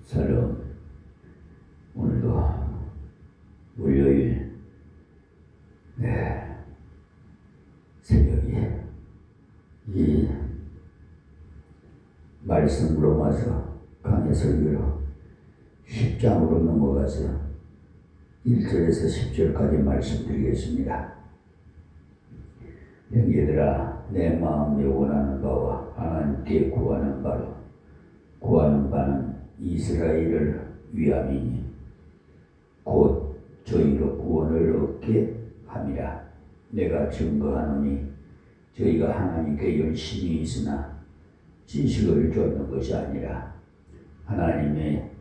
샬롬. 오늘도 월요일 새벽에 이 말씀으로 와서 강해 설교로 10장으로 넘어가서 1절에서 10절까지 말씀드리겠습니다. 형제들아, 내 마음에 원하는 바와 하나님께 구하는 바는 이스라엘을 위함이니 곧 저희로 구원을 얻게 함이라. 내가 증거하노니 저희가 하나님께 열심히 있으나 지식을 쫓는 것이 아니라 하나님의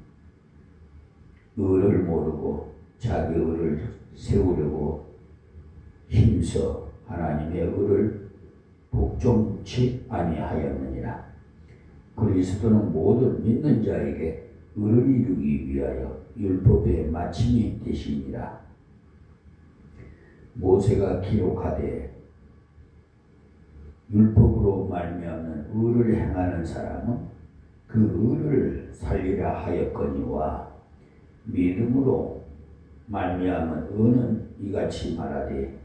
의를 모르고 자기 의를 세우려고 힘써 하나님의 의를 복종치 아니하였느니라. 그리스도는 모든 믿는 자에게 의를 이루기 위하여 율법의 마침이 되시니라. 모세가 기록하되 율법으로 말미암는 의를 행하는 사람은 그 의를 살리라 하였거니와 믿음으로 말미암은 의는 이같이 말하되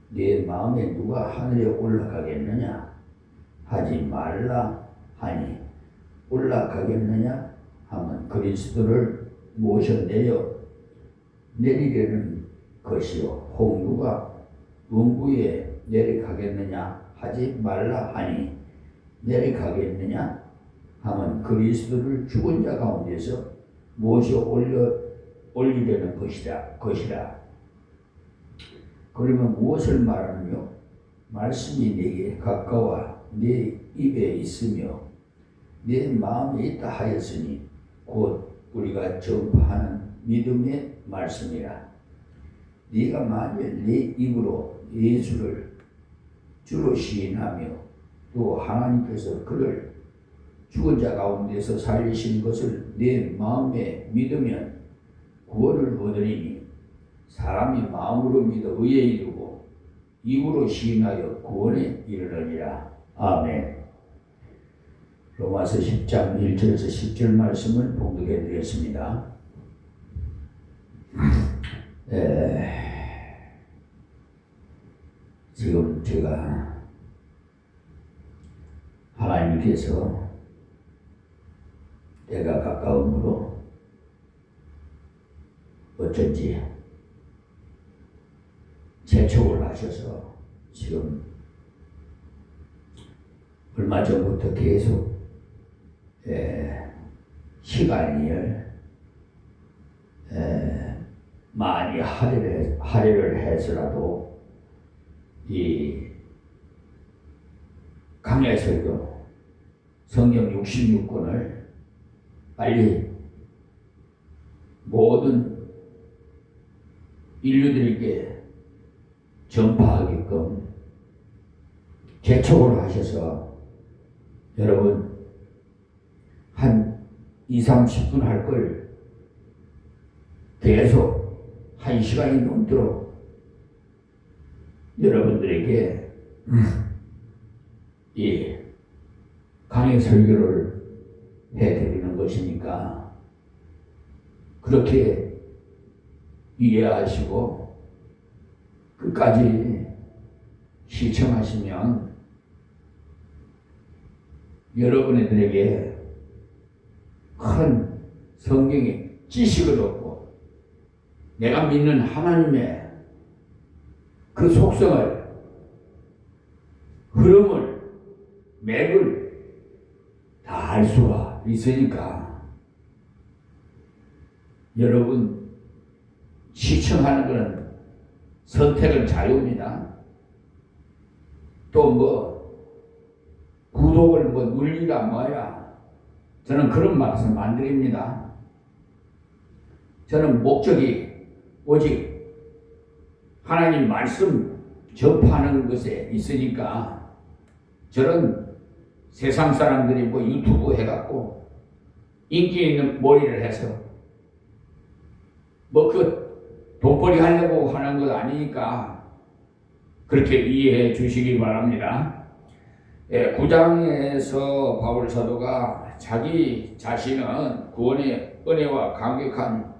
내 마음에 누가 하늘에 올라가겠느냐 하지 말라 하니 올라가겠느냐 하면 그리스도를 모셔 내리려는 것이요 혹 누가 음부에 내려가겠느냐 하지 말라 하니 내려가겠느냐 하면 그리스도를 죽은 자 가운데서 모셔 올리려는 것이라. 그러면 무엇을 말하느냐? 말씀이 내게 가까워 내 입에 있으며 내 마음에 있다 하였으니 곧 우리가 전파하는 믿음의 말씀이라. 네가 만일 네 입으로 예수를 주로 시인하며 또 하나님께서 그를 죽은 자 가운데서 살리신 것을 내 마음에 믿으면 구원을 얻으리니 사람이 마음으로 믿어 의에 이르고 입으로 시인하여 구원에 이르느니라. 아멘. 로마서 10장 1절에서 10절 말씀을 봉독해 드리겠습니다. 지금 제가 하나님께서 때가 가까움으로 어쩐지 재촉을 하셔서 지금 얼마 전부터 계속 시간을 많이 할애를 해서라도 이 강해설교 성경 66권을 빨리 모든 인류들에게 전파하게끔 재촉을 하셔서 여러분 한 20-30분 할 걸 계속 1시간이 넘도록 여러분들에게 이 강의 설교를 해드리는 것이니까 그렇게 이해하시고 끝까지 시청하시면 여러분들에게 큰 성경의 지식을 얻고 내가 믿는 하나님의 그 속성을 흐름을 맥을 다 알 수가 있으니까 여러분 시청하는 것은 선택은 자유입니다. 또 구독을 눌리라 뭐야 저는 그런 말씀 안 드립니다. 저는 목적이 오직 하나님 말씀 접하는 것에 있으니까 저는 세상 사람들이 유튜브 해갖고 인기 있는 머리를 해서 그 돈벌이 하려고 하는 것 아니니까 그렇게 이해해 주시기 바랍니다. 9장에서 바울 사도가 자기 자신은 구원의 은혜와 감격한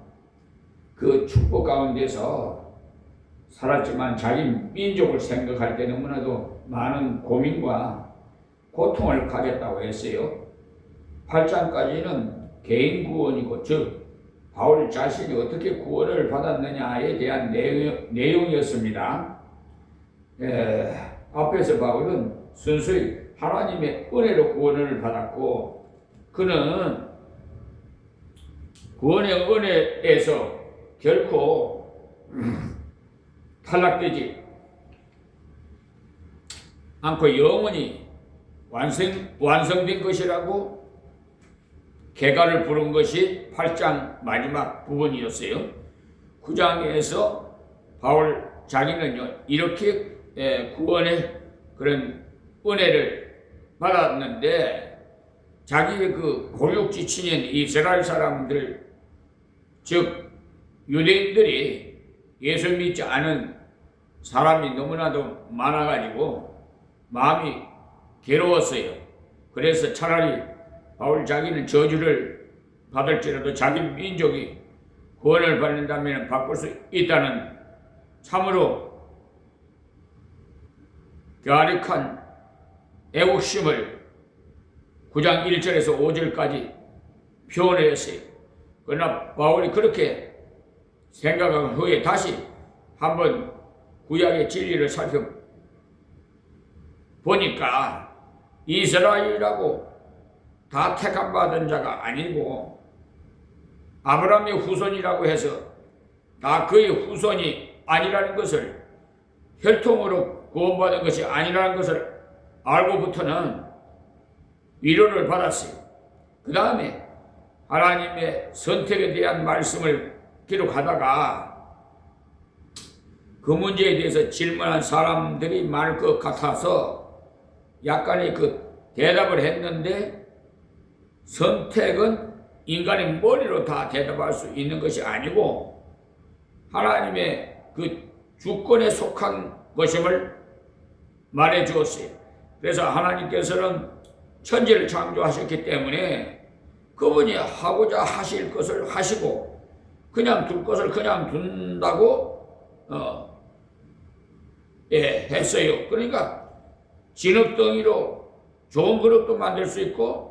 그 축복 가운데서 살았지만 자기 민족을 생각할 때 너무나도 많은 고민과 고통을 가졌다고 했어요. 8장까지는 개인 구원이고, 즉 바울 자신이 어떻게 구원을 받았느냐에 대한 내용이었습니다. 앞에서 바울은 순수히 하나님의 은혜로 구원을 받았고, 그는 구원의 은혜에서 결코 탈락되지 않고 영원히 완성된 것이라고 개가를 부른 것이 8장 마지막 부분이었어요. 9장에서 바울 자기는요, 이렇게 구원의 그런 은혜를 받았는데, 자기의 그 골육지친인 이스라엘 사람들, 즉 유대인들이 예수 믿지 않은 사람이 너무나도 많아가지고 마음이 괴로웠어요. 그래서 차라리 바울 자기는 저주를 받을지라도 자기 민족이 구원을 받는다면 바꿀 수 있다는 참으로 갸륵한 애국심을 9장 1절에서 5절까지 표현했어요. 그러나 바울이 그렇게 생각한 후에 다시 한번 구약의 진리를 살펴보니까 이스라엘이라고 다 택함받은 자가 아니고 아브라함의 후손이라고 해서 다 그의 후손이 아니라는 것을, 혈통으로 구원받은 것이 아니라는 것을 알고부터는 위로를 받았어요. 그 다음에 하나님의 선택에 대한 말씀을 기록하다가 그 문제에 대해서 질문한 사람들이 많을 것 같아서 약간의 그 대답을 했는데, 선택은 인간의 머리로 다 대답할 수 있는 것이 아니고 하나님의 그 주권에 속한 것임을 말해 주었어요. 그래서 하나님께서는 천지를 창조하셨기 때문에 그분이 하고자 하실 것을 하시고 그냥 둘 것을 그냥 둔다고 했어요. 그러니까 진흙덩이로 좋은 그릇도 만들 수 있고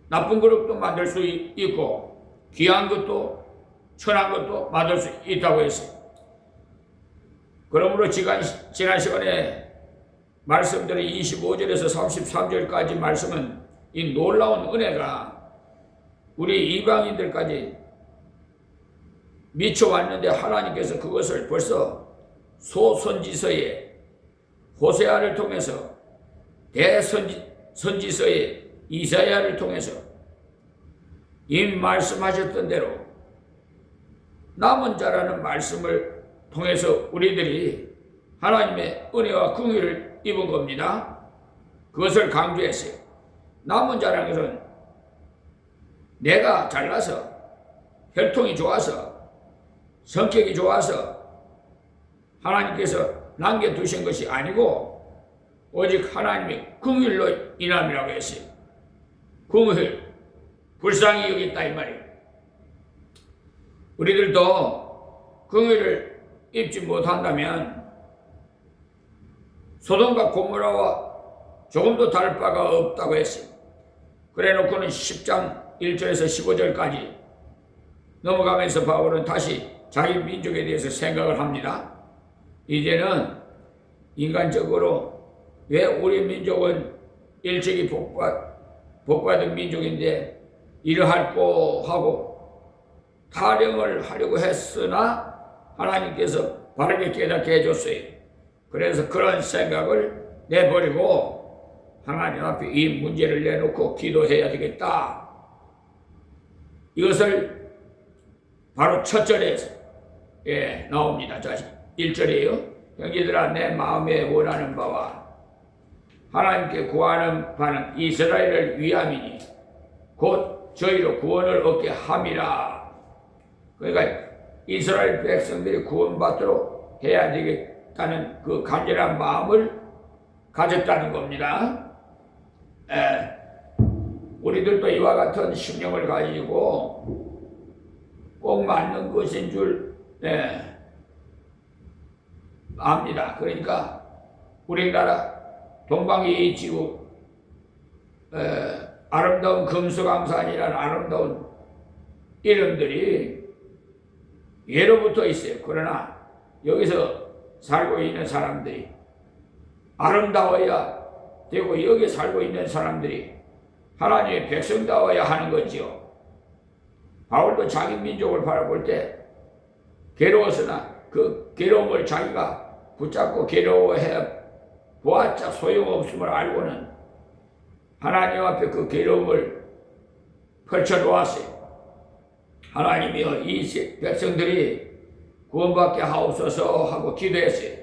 나쁜 그릇도 만들 수 있고 귀한 것도 천한 것도 만들 수 있다고 했어요. 그러므로 지난 시간에 말씀드린 25절에서 33절까지 말씀은 이 놀라운 은혜가 우리 이방인들까지 미쳐왔는데, 하나님께서 그것을 벌써 소선지서의 호세아를 통해서 대선지서의 이사야를 통해서 이미 말씀하셨던 대로 남은 자라는 말씀을 통해서 우리들이 하나님의 은혜와 긍휼을 입은 겁니다. 그것을 강조했어요. 남은 자라는 것은 내가 잘나서, 혈통이 좋아서, 성격이 좋아서 하나님께서 남겨두신 것이 아니고 오직 하나님의 긍휼로 인함이라고 했어요. 긍휼, 불쌍히 여겼다 이 말이에요. 우리들도 긍휼을 입지 못한다면 소돔과 고모라와 조금도 다를 바가 없다고 했어요. 그래 놓고는 10장 1절에서 15절까지 넘어가면서 바울은 다시 자기 민족에 대해서 생각을 합니다. 이제는 인간적으로 왜 우리 민족은 일찍이 복받은 민족인데 이러할꼬 하고 타령을 하려고 했으나 하나님께서 바르게 깨닫게 해줬어요. 그래서 그런 생각을 내버리고 하나님 앞에 이 문제를 내놓고 기도해야 되겠다. 이것을 바로 첫 절에서 나옵니다. 자, 1절이에요. 형제들아, 내 마음에 원하는 바와 하나님께 구하는 바는 이스라엘을 위함이니 곧 저희로 구원을 얻게 함이라. 그러니까 이스라엘 백성들이 구원받도록 해야 되겠다는 그 간절한 마음을 가졌다는 겁니다. 우리들도 이와 같은 심령을 가지고 꼭 맞는 것인 줄 압니다. 그러니까 우리나라 동방이 지구 아름다운 금수강산이라는 아름다운 이름들이 예로부터 있어요. 그러나 여기서 살고 있는 사람들이 아름다워야 되고 여기 살고 있는 사람들이 하나님의 백성다워야 하는 거지요. 바울도 자기 민족을 바라볼 때 괴로웠으나 그 괴로움을 자기가 붙잡고 괴로워해 보았자 소용없음을 알고는 하나님 앞에 그 괴로움을 펼쳐놓았어요. 하나님이여 이 백성들이 구원받게 하옵소서 하고 기도했어요.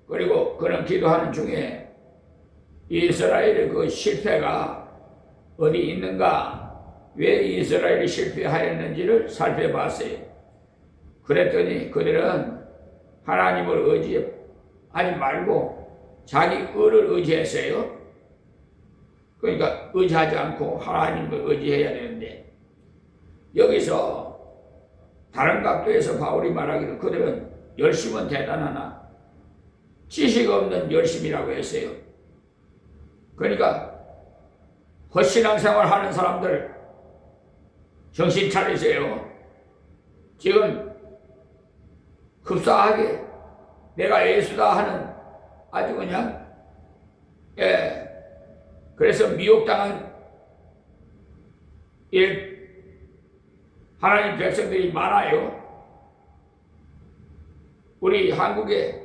그리고 그런 기도하는 중에 이스라엘의 그 실패가 어디 있는가, 왜 이스라엘이 실패하였는지를 살펴봤어요. 그랬더니 그들은 하나님을 의지하지 말고 자기 의를 의지했어요. 그러니까 의지하지 않고 하나님을 의지해야 되는데, 여기서 다른 각도에서 바울이 말하기를 그들은 열심은 대단하나 지식 없는 열심이라고 했어요. 그러니까 헛신앙생활 하는 사람들 정신 차리세요. 지금 흡사하게 내가 예수다 하는 아주 그냥 그래서 미혹당한 하나님 백성들이 많아요. 우리 한국에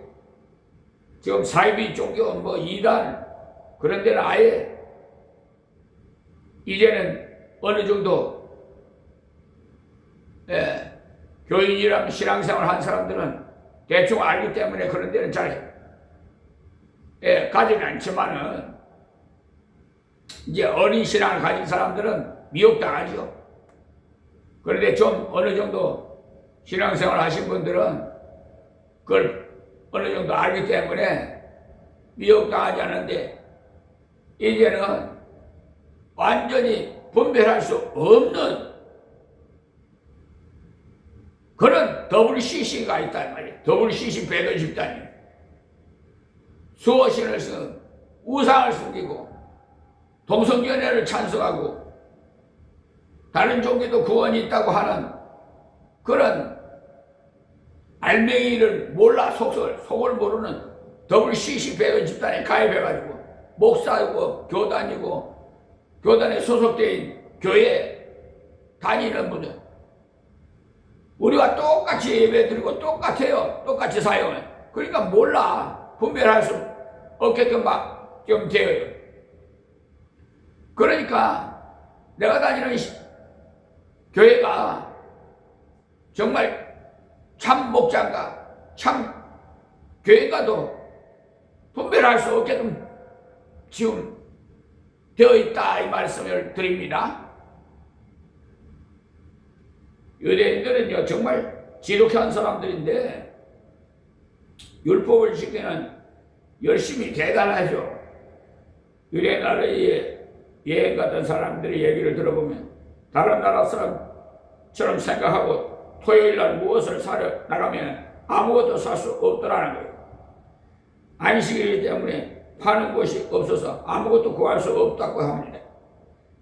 지금 사이비 종교 뭐 이단 그런 데는 아예 이제는 어느 정도 교인이라면 신앙생활 한 사람들은 대충 알기 때문에 그런 데는 잘 가지는 않지만은 이제 어린 신앙을 가진 사람들은 미혹당하죠. 그런데 좀 어느 정도 신앙생활 하신 분들은 그걸 어느 정도 알기 때문에 미혹당하지 않는데, 이제는 완전히 분별할 수 없는 그런 WCC가 있단 말이에요. WCC 배도 집단이 수호신을 쓰는 우상을 숨기고 동성연애를 찬성하고 다른 종교도 구원이 있다고 하는 그런 알맹이를 몰라 속을 모르는 WCC 배도 집단에 가입해가지고 목사이고 교단이고 교단에 소속된 교회 다니는 분들 우리와 똑같이 예배드리고 똑같아요. 똑같이 사용해. 그러니까 몰라. 분별할 수 없게끔 막 좀 되어요. 그러니까 내가 다니는 교회가 정말 참 목장가, 참 교회가도 분별할 수 없게끔 지금 되어 있다 이 말씀을 드립니다. 유대인들은요 정말 지독한 사람들인데 율법을 지키는 열심히 대단하죠. 유대 나라에 여행 갔던 사람들의 얘기를 들어보면 다른 나라 사람처럼 생각하고 토요일 날 무엇을 사러 나가면 아무것도 살 수 없더라는 거예요. 안식이기 때문에 파는 곳이 없어서 아무것도 구할 수 없다고 합니다.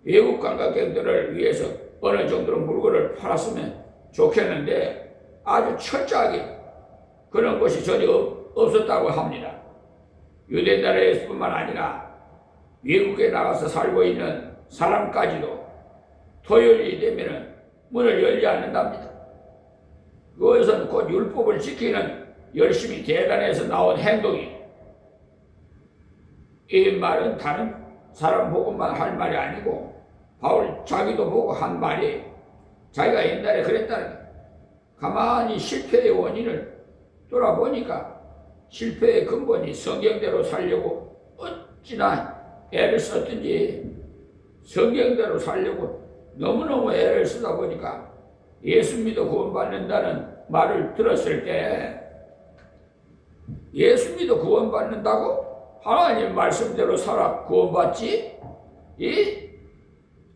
외국 관광객들을 위해서 어느 정도로 물건을 팔았으면 좋겠는데 아주 철저하게 그런 것이 전혀 없었다고 합니다. 유대 나라에서뿐만 아니라 외국에 나가서 살고 있는 사람까지도 토요일이 되면 문을 열지 않는답니다. 그것은 곧 율법을 지키는 열심히 대단해서 나온 행동이에요. 이 말은 다른 사람 보고만 할 말이 아니고 바울 자기도 보고 한 말이 자기가 옛날에 그랬다는 거예요. 가만히 실패의 원인을 돌아보니까 실패의 근본이 성경대로 살려고 어찌나 애를 썼든지 성경대로 살려고 너무너무 애를 쓰다 보니까 예수 믿어 구원받는다는 말을 들었을 때 예수 믿어 구원받는다고? 하나님 말씀대로 살아 구원받지? 이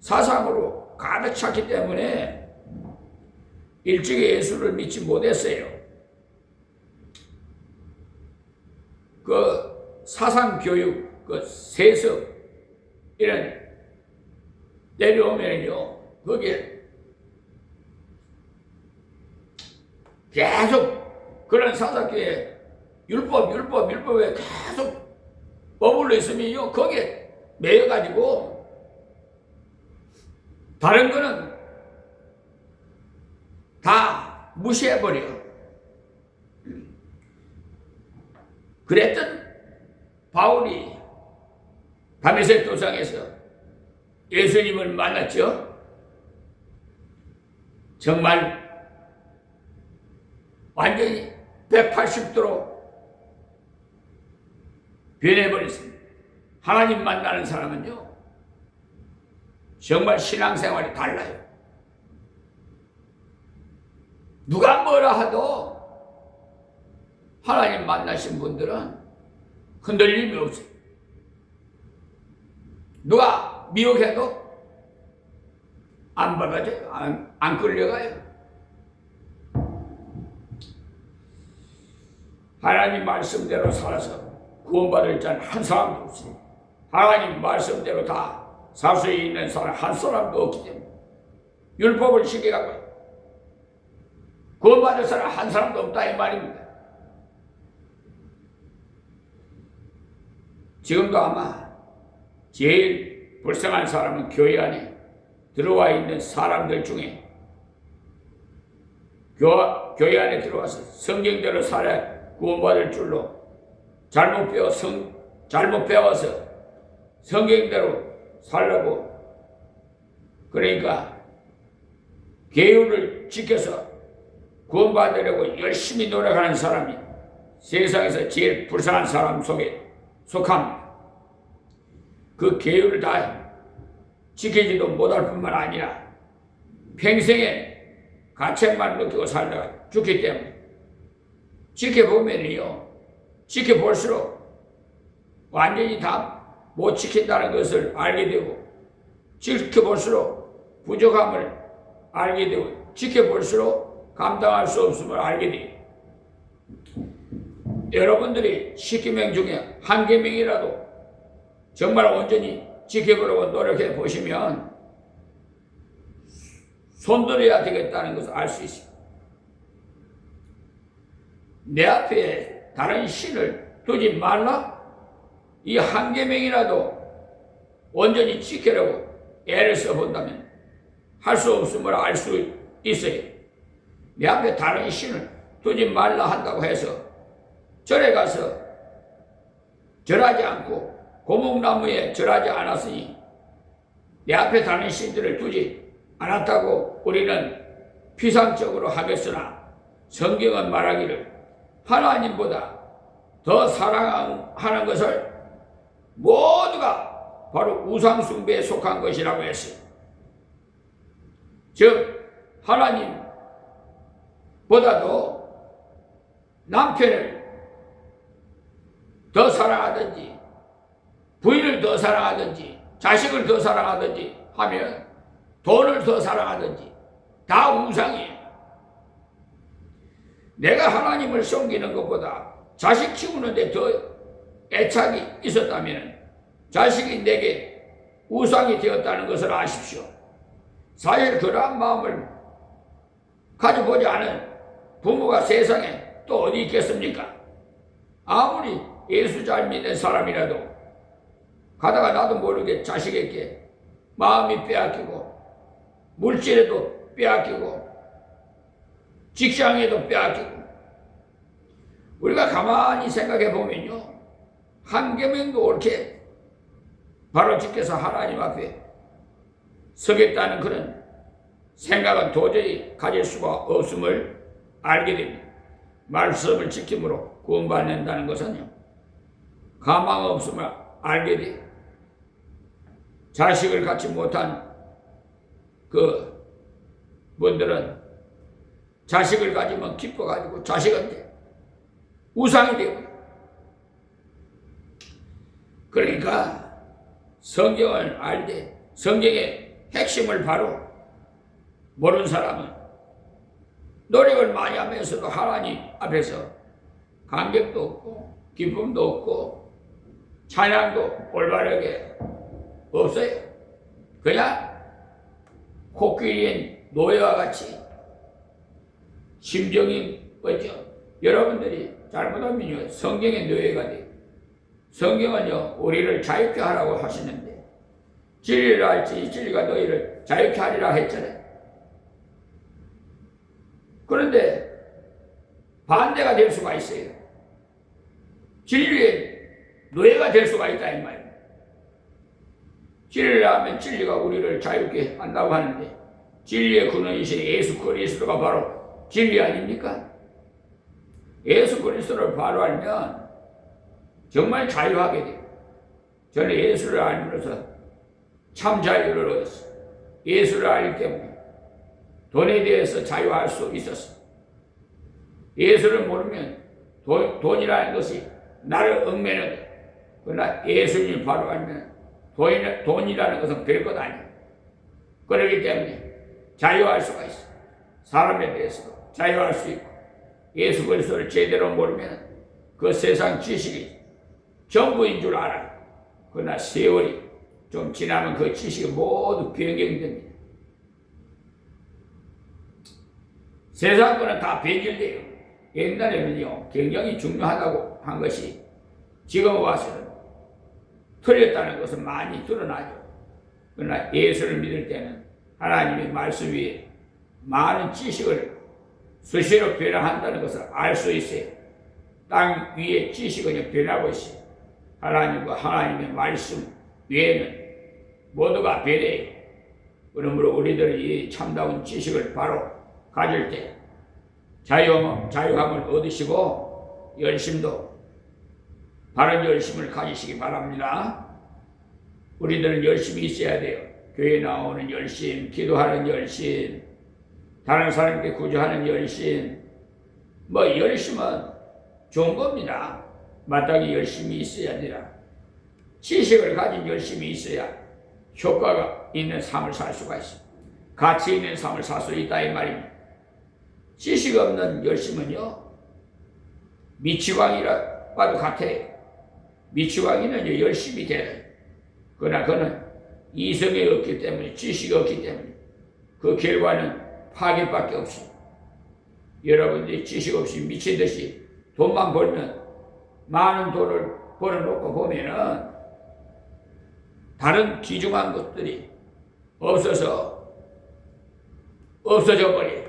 사상으로 가득 찼기 때문에 일찍 예수를 믿지 못했어요. 그 사상교육, 그 세습, 이런 내려오면요, 거기에 계속 그런 사사교회 율법에 계속 머물러 있으면요, 거기에 매여가지고 다른 거는 다 무시해버려. 그랬던 바울이 다메섹 도상에서 예수님을 만났죠. 정말 완전히 180도로 변해버렸습니다. 하나님 만나는 사람은요, 정말 신앙생활이 달라요. 누가 뭐라 하도 하나님 만나신 분들은 흔들림이 없어요. 누가 미혹해도 안 받아줘요. 안 끌려가요. 하나님 말씀대로 살아서 구원받을 자는 한 사람도 없어요. 하나님 말씀대로 다 살 수 있는 사람 한 사람도 없기 때문에 율법을 지켜가고 구원받을 사람 한 사람도 없다 이 말입니다. 지금도 아마 제일 불쌍한 사람은 교회 안에 들어와 있는 사람들 중에 교회 안에 들어와서 성경대로 살아야 구원받을 줄로 잘못 배워서 성경대로 살라고, 그러니까 계율을 지켜서 구원받으려고 열심히 노력하는 사람이 세상에서 제일 불쌍한 사람 속에 속합니다. 그 계율을 다 지키지도 못할 뿐만 아니라 평생에 가책만 느끼고 살다가 죽기 때문에 지켜보면요, 지켜볼수록 완전히 다 못 지킨다는 것을 알게 되고, 지켜볼수록 부족함을 알게 되고, 지켜볼수록 감당할 수 없음을 알게 돼요. 여러분들이 10계명 중에 한 계명이라도 정말 온전히 지켜보려고 노력해 보시면 손들어야 되겠다는 것을 알 수 있습니다. 내 앞에 다른 신을 두지 말라? 이 한 계명이라도 온전히 지키려고 애를 써본다면 할 수 없음을 알 수 있어요. 내 앞에 다른 신을 두지 말라 한다고 해서 절에 가서 절하지 않고 고목나무에 절하지 않았으니 내 앞에 다른 신들을 두지 않았다고 우리는 피상적으로 하겠으나, 성경은 말하기를 하나님보다 더 사랑하는 것을 모두가 바로 우상숭배에 속한 것이라고 했어요. 즉 하나님보다도 남편을 더 사랑하든지 부인을 더 사랑하든지 자식을 더 사랑하든지 하면, 돈을 더 사랑하든지 다 우상이에요. 내가 하나님을 섬기는 것보다 자식 키우는데 더 애착이 있었다면 자식이 내게 우상이 되었다는 것을 아십시오. 사실 그러한 마음을 가져보지 않은 부모가 세상에 또 어디 있겠습니까? 아무리 예수 잘 믿는 사람이라도 가다가 나도 모르게 자식에게 마음이 빼앗기고, 물질에도 빼앗기고, 직장에도 빼앗기고, 우리가 가만히 생각해 보면요, 한 계명도 옳게 바로 지켜서 하나님 앞에 서겠다는 그런 생각은 도저히 가질 수가 없음을 알게 됩니다. 말씀을 지킴으로 구원받는다는 것은요, 가망 없음을 알게 돼요. 자식을 갖지 못한 그 분들은 자식을 가지면 기뻐가지고 자식한테 우상이 되고, 그러니까 성경을 알되 성경의 핵심을 바로 모르는 사람은 노력을 많이 하면서도 하나님 앞에서 감격도 없고 기쁨도 없고 찬양도 올바르게 없어요. 그냥 코끼리인 노예와 같이 심정이 뭐죠? 여러분들이 잘못하면요 성경의 노예가 돼요. 성경은요 우리를 자유케 하라고 하시는데 진리를 알지 진리가 너희를 자유케 하리라 했잖아요. 그런데 반대가 될 수가 있어요. 진리의 노예가 될 수가 있다 이 말이에요. 진리를 하면 진리가 우리를 자유케 한다고 하는데 진리의 근원이신 예수 그리스도가 바로 진리 아닙니까? 예수 그리스도를 바로 알면 정말 자유하게 돼요. 저는 예수를 알면서 참 자유를 얻었어요. 예수를 알기 때문에 돈에 대해서 자유할 수 있었어요. 예수를 모르면 돈이라는 것이 나를 얽매는 거예요. 그러나 예수님을 바로 알면 돈이라는 것은 별것 아니에요. 그렇기 때문에 자유할 수가 있어요. 사람에 대해서도 자유할 수 있고 예수 그리스도를 제대로 모르면 그 세상 지식이 전부인 줄 알아요. 그러나 세월이 좀 지나면 그 지식이 모두 변경됩니다. 세상 거는 다 변질돼요. 옛날에는요 굉장히 중요하다고 한 것이 지금 와서는 틀렸다는 것은 많이 드러나죠. 그러나 예수를 믿을 때는 하나님의 말씀 위에 많은 지식을 수시로 변화한다는 것을 알 수 있어요. 땅 위에 지식은 변하고 있어요. 하나님과 하나님의 말씀 외에는 모두가 변해요. 그러므로 우리들이 이 참다운 지식을 바로 가질 때 자유함을 얻으시고 열심도 바른 열심을 가지시기 바랍니다. 우리들은 열심히 있어야 돼요. 교회 나오는 열심, 기도하는 열심, 다른 사람께 구조하는 열심, 열심은 좋은 겁니다. 마땅히 열심히 있어야 되라. 지식을 가진 열심이 있어야 효과가 있는 삶을 살 수가 있습니다. 가치 있는 삶을 살 수 있다 이 말입니다. 지식 없는 열심은요 미치광이라도 같아요. 미치광이는 열심히 돼요. 그러나 그는 이성이 없기 때문에 지식이 없기 때문에 그 결과는 파괴밖에 없어요. 여러분들이 지식 없이 미친 듯이 돈만 벌면 많은 돈을 벌어놓고 보면은 다른 귀중한 것들이 없어져 버려요.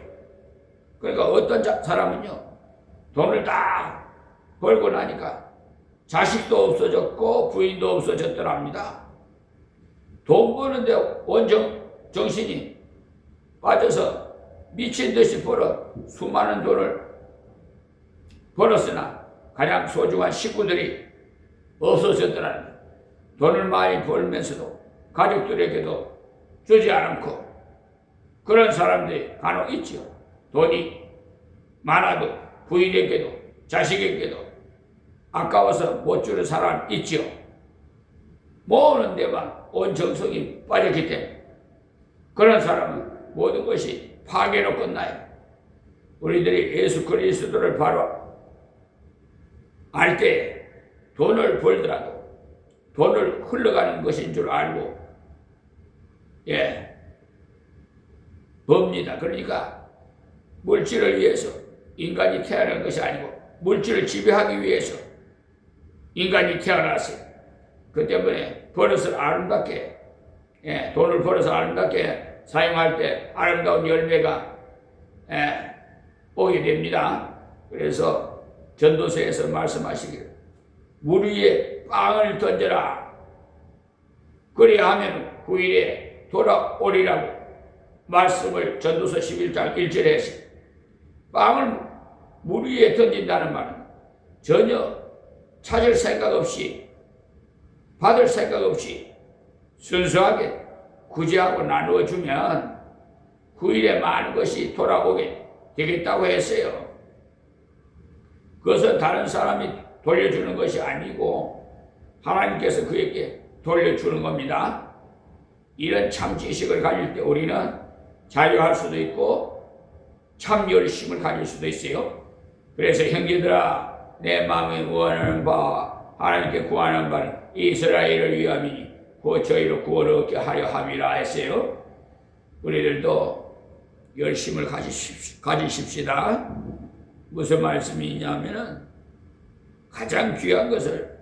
그러니까 어떤 사람은요 돈을 다 벌고 나니까 자식도 없어졌고 부인도 없어졌더랍니다. 돈 버는데 온 정신이 빠져서 미친 듯이 벌어 수많은 돈을 벌었으나 가장 소중한 식구들이 없어졌더라는 거예요. 돈을 많이 벌면서도 가족들에게도 주지 않고 그런 사람들이 간혹 있죠. 돈이 많아도 부인에게도 자식에게도 아까워서 못 주는 사람 있죠. 모으는 데만 온 정성이 빠졌기 때문에 그런 사람은 모든 것이 파괴로 끝나요. 우리들이 예수 그리스도를 바로 알 때 돈을 벌더라도 돈을 흘러가는 것인 줄 알고 법니다. 그러니까 물질을 위해서 인간이 태어난 것이 아니고 물질을 지배하기 위해서 인간이 태어났어요. 그 때문에 버릇을 아름답게 돈을 벌어서 아름답게 사용할 때 아름다운 열매가 오게 됩니다. 그래서 전도서에서 말씀하시기를 물 위에 빵을 던져라. 그리하면 9일에 돌아오리라고 말씀을 전도서 11장 1절에 했어요. 빵을 물 위에 던진다는 말은 전혀 찾을 생각 없이 받을 생각 없이 순수하게 구제하고 나누어 주면 9일에 많은 것이 돌아오게 되겠다고 했어요. 그것은 다른 사람이 돌려주는 것이 아니고 하나님께서 그에게 돌려주는 겁니다. 이런 참 지식을 가질 때 우리는 자유할 수도 있고 참 열심을 가질 수도 있어요. 그래서 형제들아, 내 마음에 구하는 바, 하나님께 구하는 바는 이스라엘을 위함이니 곧 저희로 구원을 얻게 하려 함이라 했어요. 우리들도 열심을 가지십시다. 무슨 말씀이 있냐면은 가장 귀한 것을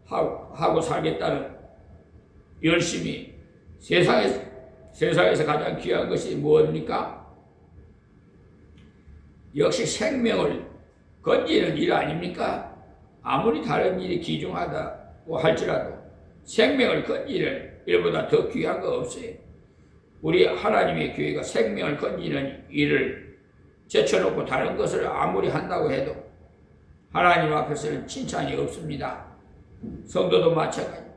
하고 살겠다는 열심이, 세상에서 가장 귀한 것이 무엇입니까? 역시 생명을 건지는 일 아닙니까? 아무리 다른 일이 귀중하다고 할지라도 생명을 건지는 일보다 더 귀한 거 없어요. 우리 하나님의 교회가 생명을 건지는 일을 제쳐놓고 다른 것을 아무리 한다고 해도 하나님 앞에서는 칭찬이 없습니다. 성도도 마찬가지.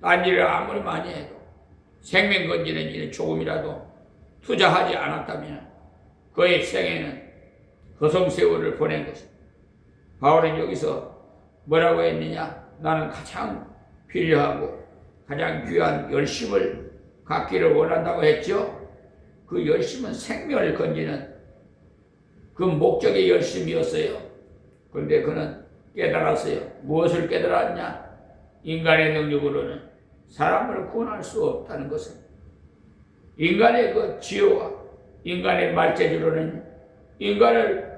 딴 일을 아무리 많이 해도 생명 건지는 일에 조금이라도 투자하지 않았다면 그의 생애는 허송세월을 보낸 것입니다. 바울은 여기서 뭐라고 했느냐? 나는 가장 필요하고 가장 귀한 열심을 갖기를 원한다고 했죠. 그 열심은 생명을 건지는 그 목적의 열심이었어요. 그런데 그는 깨달았어요. 무엇을 깨달았냐? 인간의 능력으로는 사람을 구원할 수 없다는 것을. 인간의 그 지혜와 인간의 말재주로는 인간을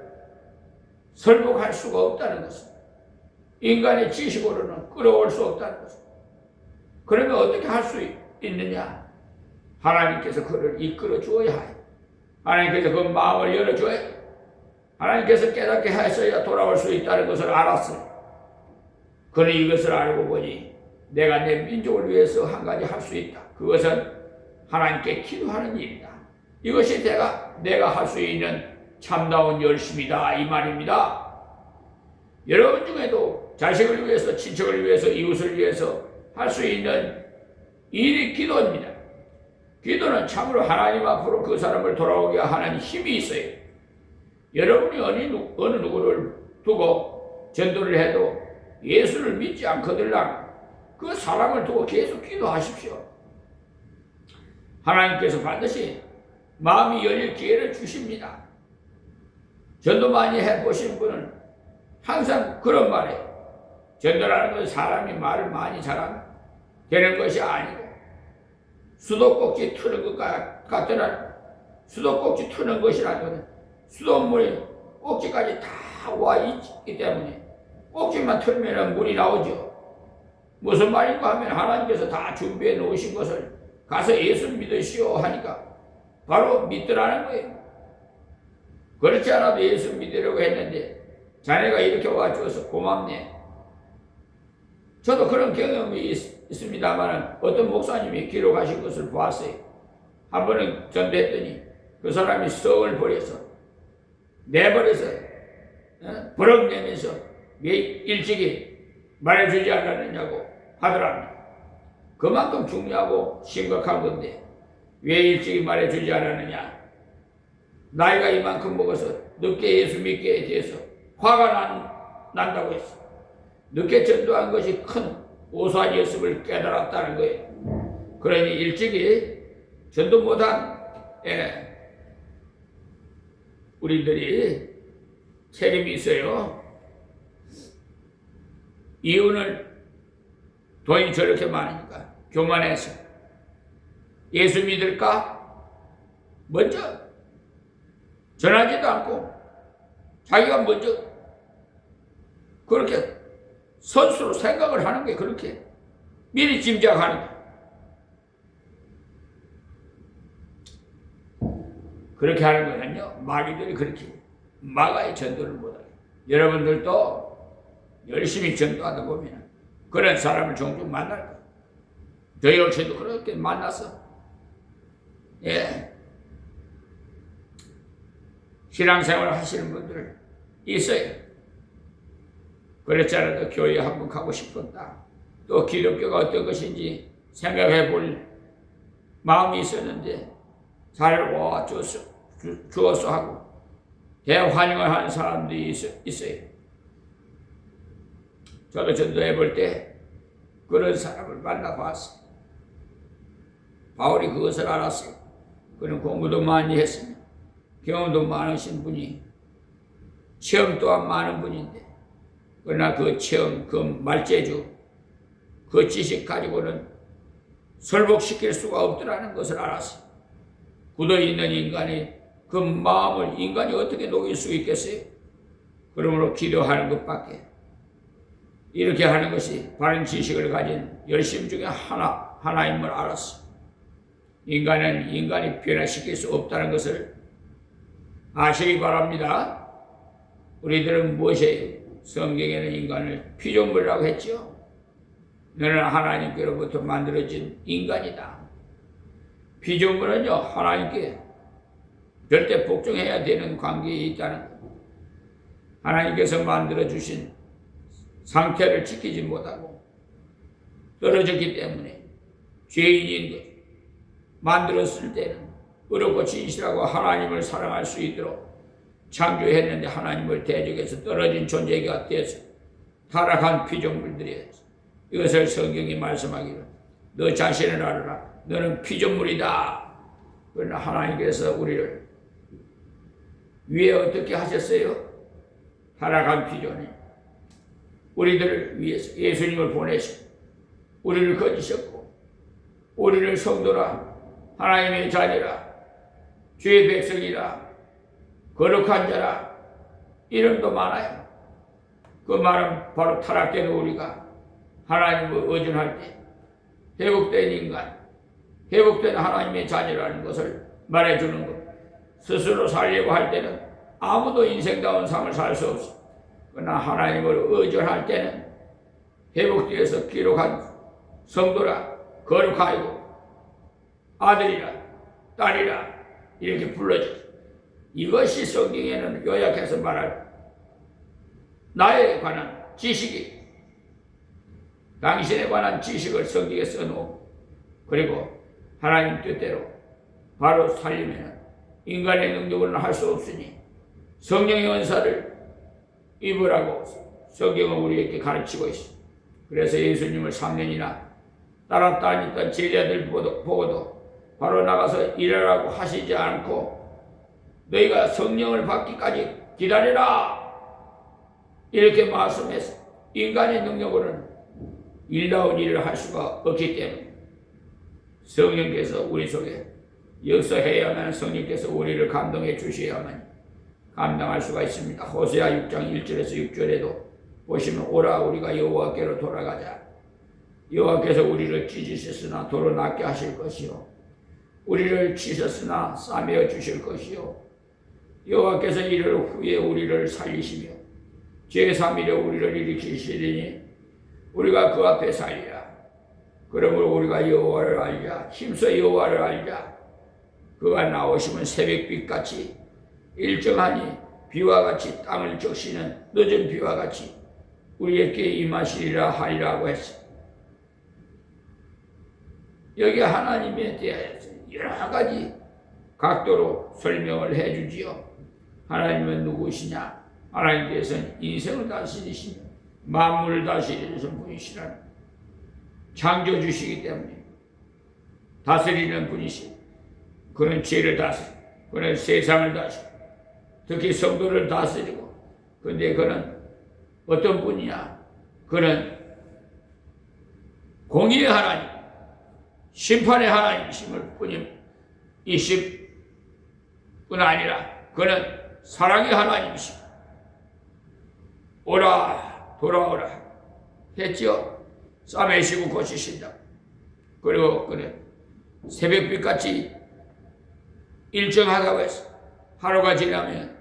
설복할 수가 없다는 것을. 인간의 지식으로는 끌어올 수 없다는 것을. 그러면 어떻게 할 수 있느냐? 하나님께서 그를 이끌어 주어야 해요. 하나님께서 그 마음을 열어줘야 해요. 하나님께서 깨닫게 하셔야 돌아올 수 있다는 것을 알았어요. 그는 이것을 알고 보니 내가 내 민족을 위해서 한 가지 할 수 있다. 그것은 하나님께 기도하는 일이다. 이것이 내가 할 수 있는 참다운 열심이다, 이 말입니다. 여러분 중에도 자식을 위해서, 친척을 위해서, 이웃을 위해서 할 수 있는 일이 기도입니다. 기도는 참으로 하나님 앞으로 그 사람을 돌아오게 하는 힘이 있어요. 여러분이 어느 누구를 두고 전도를 해도 예수를 믿지 않거들랑 그 사람을 두고 계속 기도하십시오. 하나님께서 반드시 마음이 열릴 기회를 주십니다. 전도 많이 해보신 분은 항상 그런 말이에요. 전도라는 것은 사람이 말을 많이 잘하면 되는 것이 아니고 수도꼭지 트는 것 같더라. 수도꼭지 트는 것이라는 것은 수돗물이 꼭지까지 다 와 있기 때문에 꼭지만 틀면 물이 나오죠. 무슨 말인가 하면 하나님께서 다 준비해 놓으신 것을 가서 예수 믿으시오 하니까 바로 믿더라는 거예요. 그렇지 않아도 예수 믿으려고 했는데 자네가 이렇게 와주어서 고맙네. 저도 그런 경험이 있습니다만 어떤 목사님이 기록하신 것을 봤어요. 한 번은 전도했더니 그 사람이 성을 버려서 내버려서 버럭 내면서 왜 일찍이 말해주지 않았느냐고 하더랍니다. 그만큼 중요하고 심각한 건데 왜 일찍이 말해주지 않았느냐? 나이가 이만큼 먹어서 늦게 예수 믿게 돼서 화가 난다고 했어. 늦게 전도한 것이 큰 오산이었음을 깨달았다는 거예요. 그러니 일찍이 전도 못한 우리들이 책임이 있어요. 이유는 돈이 저렇게 많으니까 교만해서 예수 믿을까? 먼저 전하지도 않고 자기가 먼저 그렇게 선수로 생각을 하는 게 그렇게 미리 짐작하는 게 그렇게 하는 거는요. 마귀들이 그렇게 막아야 전도를 못하게. 여러분들도 열심히 전도하다 보면 그런 사람을 종종 만날 거예요. 저희 역시도 그렇게 만나서 신앙생활 하시는 분들 있어요. 그렇지 않아도 교회에 한번 가고 싶었다. 또 기독교가 어떤 것인지 생각해 볼 마음이 있었는데 잘 와주었어 하고 대환영을 하는 사람들이 있어요. 저도 전도해 볼 때 그런 사람을 만나봤어요. 바울이 그것을 알았어요. 그는 공부도 많이 했으며 경험도 많으신 분이 체험 또한 많은 분인데, 그러나 그 체험, 그 말재주, 그 지식 가지고는 설복시킬 수가 없더라는 것을 알았어요. 굳어있는 인간이 그 마음을 인간이 어떻게 녹일 수 있겠어요? 그러므로 기도하는 것밖에, 이렇게 하는 것이 바른 지식을 가진 열심 중에 하나임을 알았어요. 인간은 인간이 변화시킬 수 없다는 것을 아시기 바랍니다. 우리들은 무엇이에요? 성경에는 인간을 피조물이라고 했죠. 너는 하나님께로부터 만들어진 인간이다. 피조물은요, 하나님께 절대 복종해야 되는 관계에 있다는 것. 하나님께서 만들어주신 상태를 지키지 못하고 떨어졌기 때문에 죄인인 것, 만들었을 때는 의롭고 진실하고 하나님을 사랑할 수 있도록 창조했는데 하나님을 대적해서 떨어진 존재가 되어서 타락한 피조물들이에요. 이것을 성경이 말씀하기를 너 자신을 알아라. 너는 피조물이다. 그러나 하나님께서 우리를 위에 어떻게 하셨어요? 타락한 피조물 우리들을 위해서 예수님을 보내시고 우리를 거두셨고 우리를 성도라 하나님의 자녀라 주의 백성이라 거룩한 자라 이름도 많아요. 그 말은 바로 타락된 우리가 하나님을 의존할 때 회복된 인간, 회복된 하나님의 자녀라는 것을 말해주는 것. 스스로 살려고 할 때는 아무도 인생다운 삶을 살 수 없어. 그러나 하나님을 의존할 때는 회복되어서 기록한 성도라, 거룩하고 아들이라, 딸이라 이렇게 불러주죠. 이것이 성경에는 요약해서 말할 나에 관한 지식이 당신에 관한 지식을 성경에 써놓고 그리고 하나님 뜻대로 바로 살리면 인간의 능력으로는 할 수 없으니 성령의 은사를 입으라고 성경은 우리에게 가르치고 있어. 그래서 예수님을 3년이나 따라 다녔던 제자들 보고도 바로 나가서 일하라고 하시지 않고 너희가 성령을 받기까지 기다리라 이렇게 말씀해서 인간의 능력으로는 일다운 일을 할 수가 없기 때문에 성령께서 우리 속에 역사해야만 성령께서 우리를 감동해 주셔야만 감당할 수가 있습니다. 호세아 6장 1절에서 6절에도 보시면 오라 우리가 여호와께로 돌아가자. 여호와께서 우리를 찢으셨으나 도로 낫게 하실 것이요 우리를 치셨으나 싸매어 주실 것이요 여호와께서 이를 후에 우리를 살리시며 제3일에 우리를 일으키시리니 우리가 그 앞에 살리라. 그러므로 우리가 여호와를 알자. 힘써 여호와를 알자. 그가 나오시면 새벽빛같이 일정하니 비와 같이 땅을 적시는 늦은 비와 같이 우리에게 임하시리라 하리라고 했어. 여기 하나님에 대해서 여러 가지 각도로 설명을 해주지요. 하나님은 누구시냐? 하나님께서는 인생을 다스리시며 만물을 다스리시는 분이시라는 창조주시기 때문에 다스리는 분이시. 그는 죄를 다스리고 그는 세상을 다스리고 특히 성도를 다스리고 근데 그는 어떤 분이냐? 그는 공의의 하나님 심판의 하나님이심을 뿐이실 뿐 아니라 그는 사랑의 하나님이십니다. 오라 돌아오라 했죠. 싸매시고 고치신다. 그리고 그는 새벽빛같이 일정하다고 해서 하루가 지나면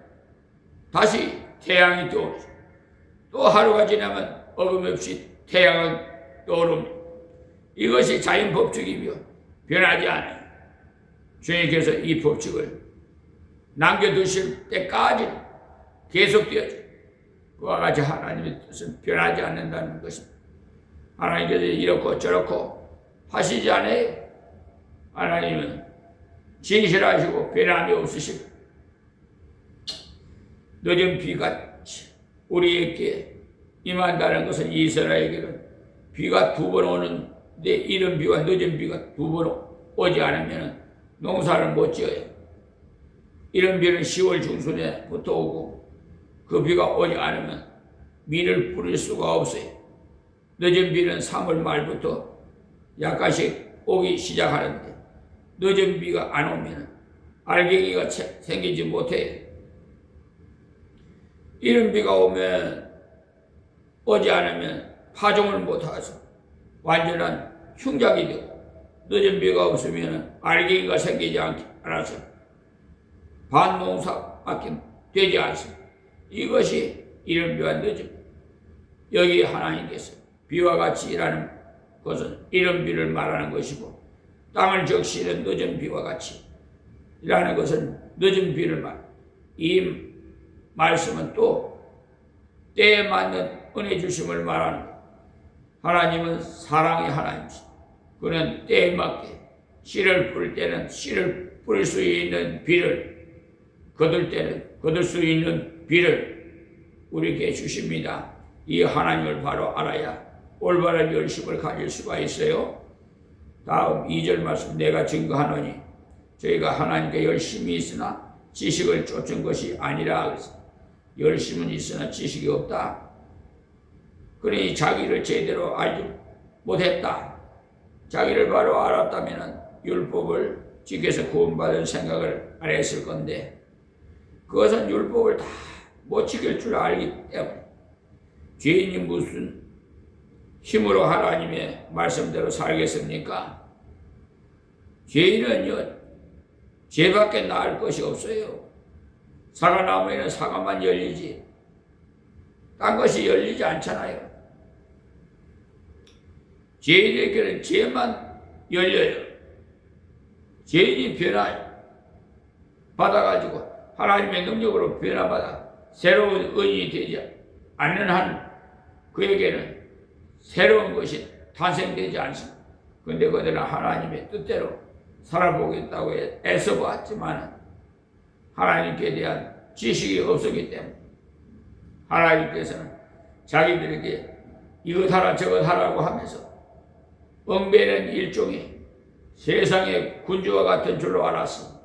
다시 태양이 떠오르죠. 또 하루가 지나면 어김없이 태양은 떠오릅니다. 이것이 자연 법칙이며 변하지 않아요. 주님께서 이 법칙을 남겨두실 때까지 계속되어져. 그와 같이 하나님의 뜻은 변하지 않는다는 것입니다. 하나님께서 이렇고 저렇고 하시지 않아요. 하나님은 진실하시고 변함이 없으시고 늦은 비같이 우리에게 임한다는 것은 이스라엘에게는 비가 2번 오는데 이른 비와 늦은 비가 2번 오지 않으면 농사를 못 지어요. 이런 비는 10월 중순에부터 오고 그 비가 오지 않으면 밀을 뿌릴 수가 없어요. 늦은 비는 3월 말부터 약간씩 오기 시작하는데 늦은 비가 안 오면 알갱이가 생기지 못해요. 이런 비가 오지 않으면 파종을 못해서 완전한 흉작이 되고 늦은 비가 없으면 알갱이가 생기지 않아서 반농사밖에 되지 않습니다. 이것이 이런 비와 늦은 여기 하나님께서 비와 같이 일하는 것은 이런 비를 말하는 것이고 땅을 적시는 늦은 비와 같이 일하는 것은 늦은 비를 이 말씀은 또 때에 맞는 은혜 주심을 말하는 것. 하나님은 사랑의 하나님이시다. 그는 때에 맞게 씨를 뿌릴 때는 씨를 뿌릴 수 있는 비를 거둘 때는 거둘 수 있는 비를 우리에게 주십니다. 이 하나님을 바로 알아야 올바른 열심을 가질 수가 있어요. 다음 2절 말씀 내가 증거하노니 저희가 하나님께 열심이 있으나 지식을 쫓은 것이 아니라 열심은 있으나 지식이 없다. 그러니 자기를 제대로 알지 못했다. 자기를 바로 알았다면 율법을 지켜서 구원받은 생각을 안 했을 건데 그것은 율법을 다 못 지킬 줄 알기 때문에 죄인이 무슨 힘으로 하나님의 말씀대로 살겠습니까? 죄인은요 죄밖에 나을 것이 없어요. 사과나무에는 사과만 열리지 딴 것이 열리지 않잖아요. 죄인에게는 죄만 열려요. 죄인이 변화 받아가지고 하나님의 능력으로 변화받아 새로운 의인이 되지 않는 한 그에게는 새로운 것이 탄생되지 않습니다. 그런데 그들은 하나님의 뜻대로 살아보겠다고 애써봤지만 하나님께 대한 지식이 없었기 때문에 하나님께서는 자기들에게 이것 하라 저것 하라고 하면서 엉배는 일종의 세상의 군주와 같은 줄로 알았습니다.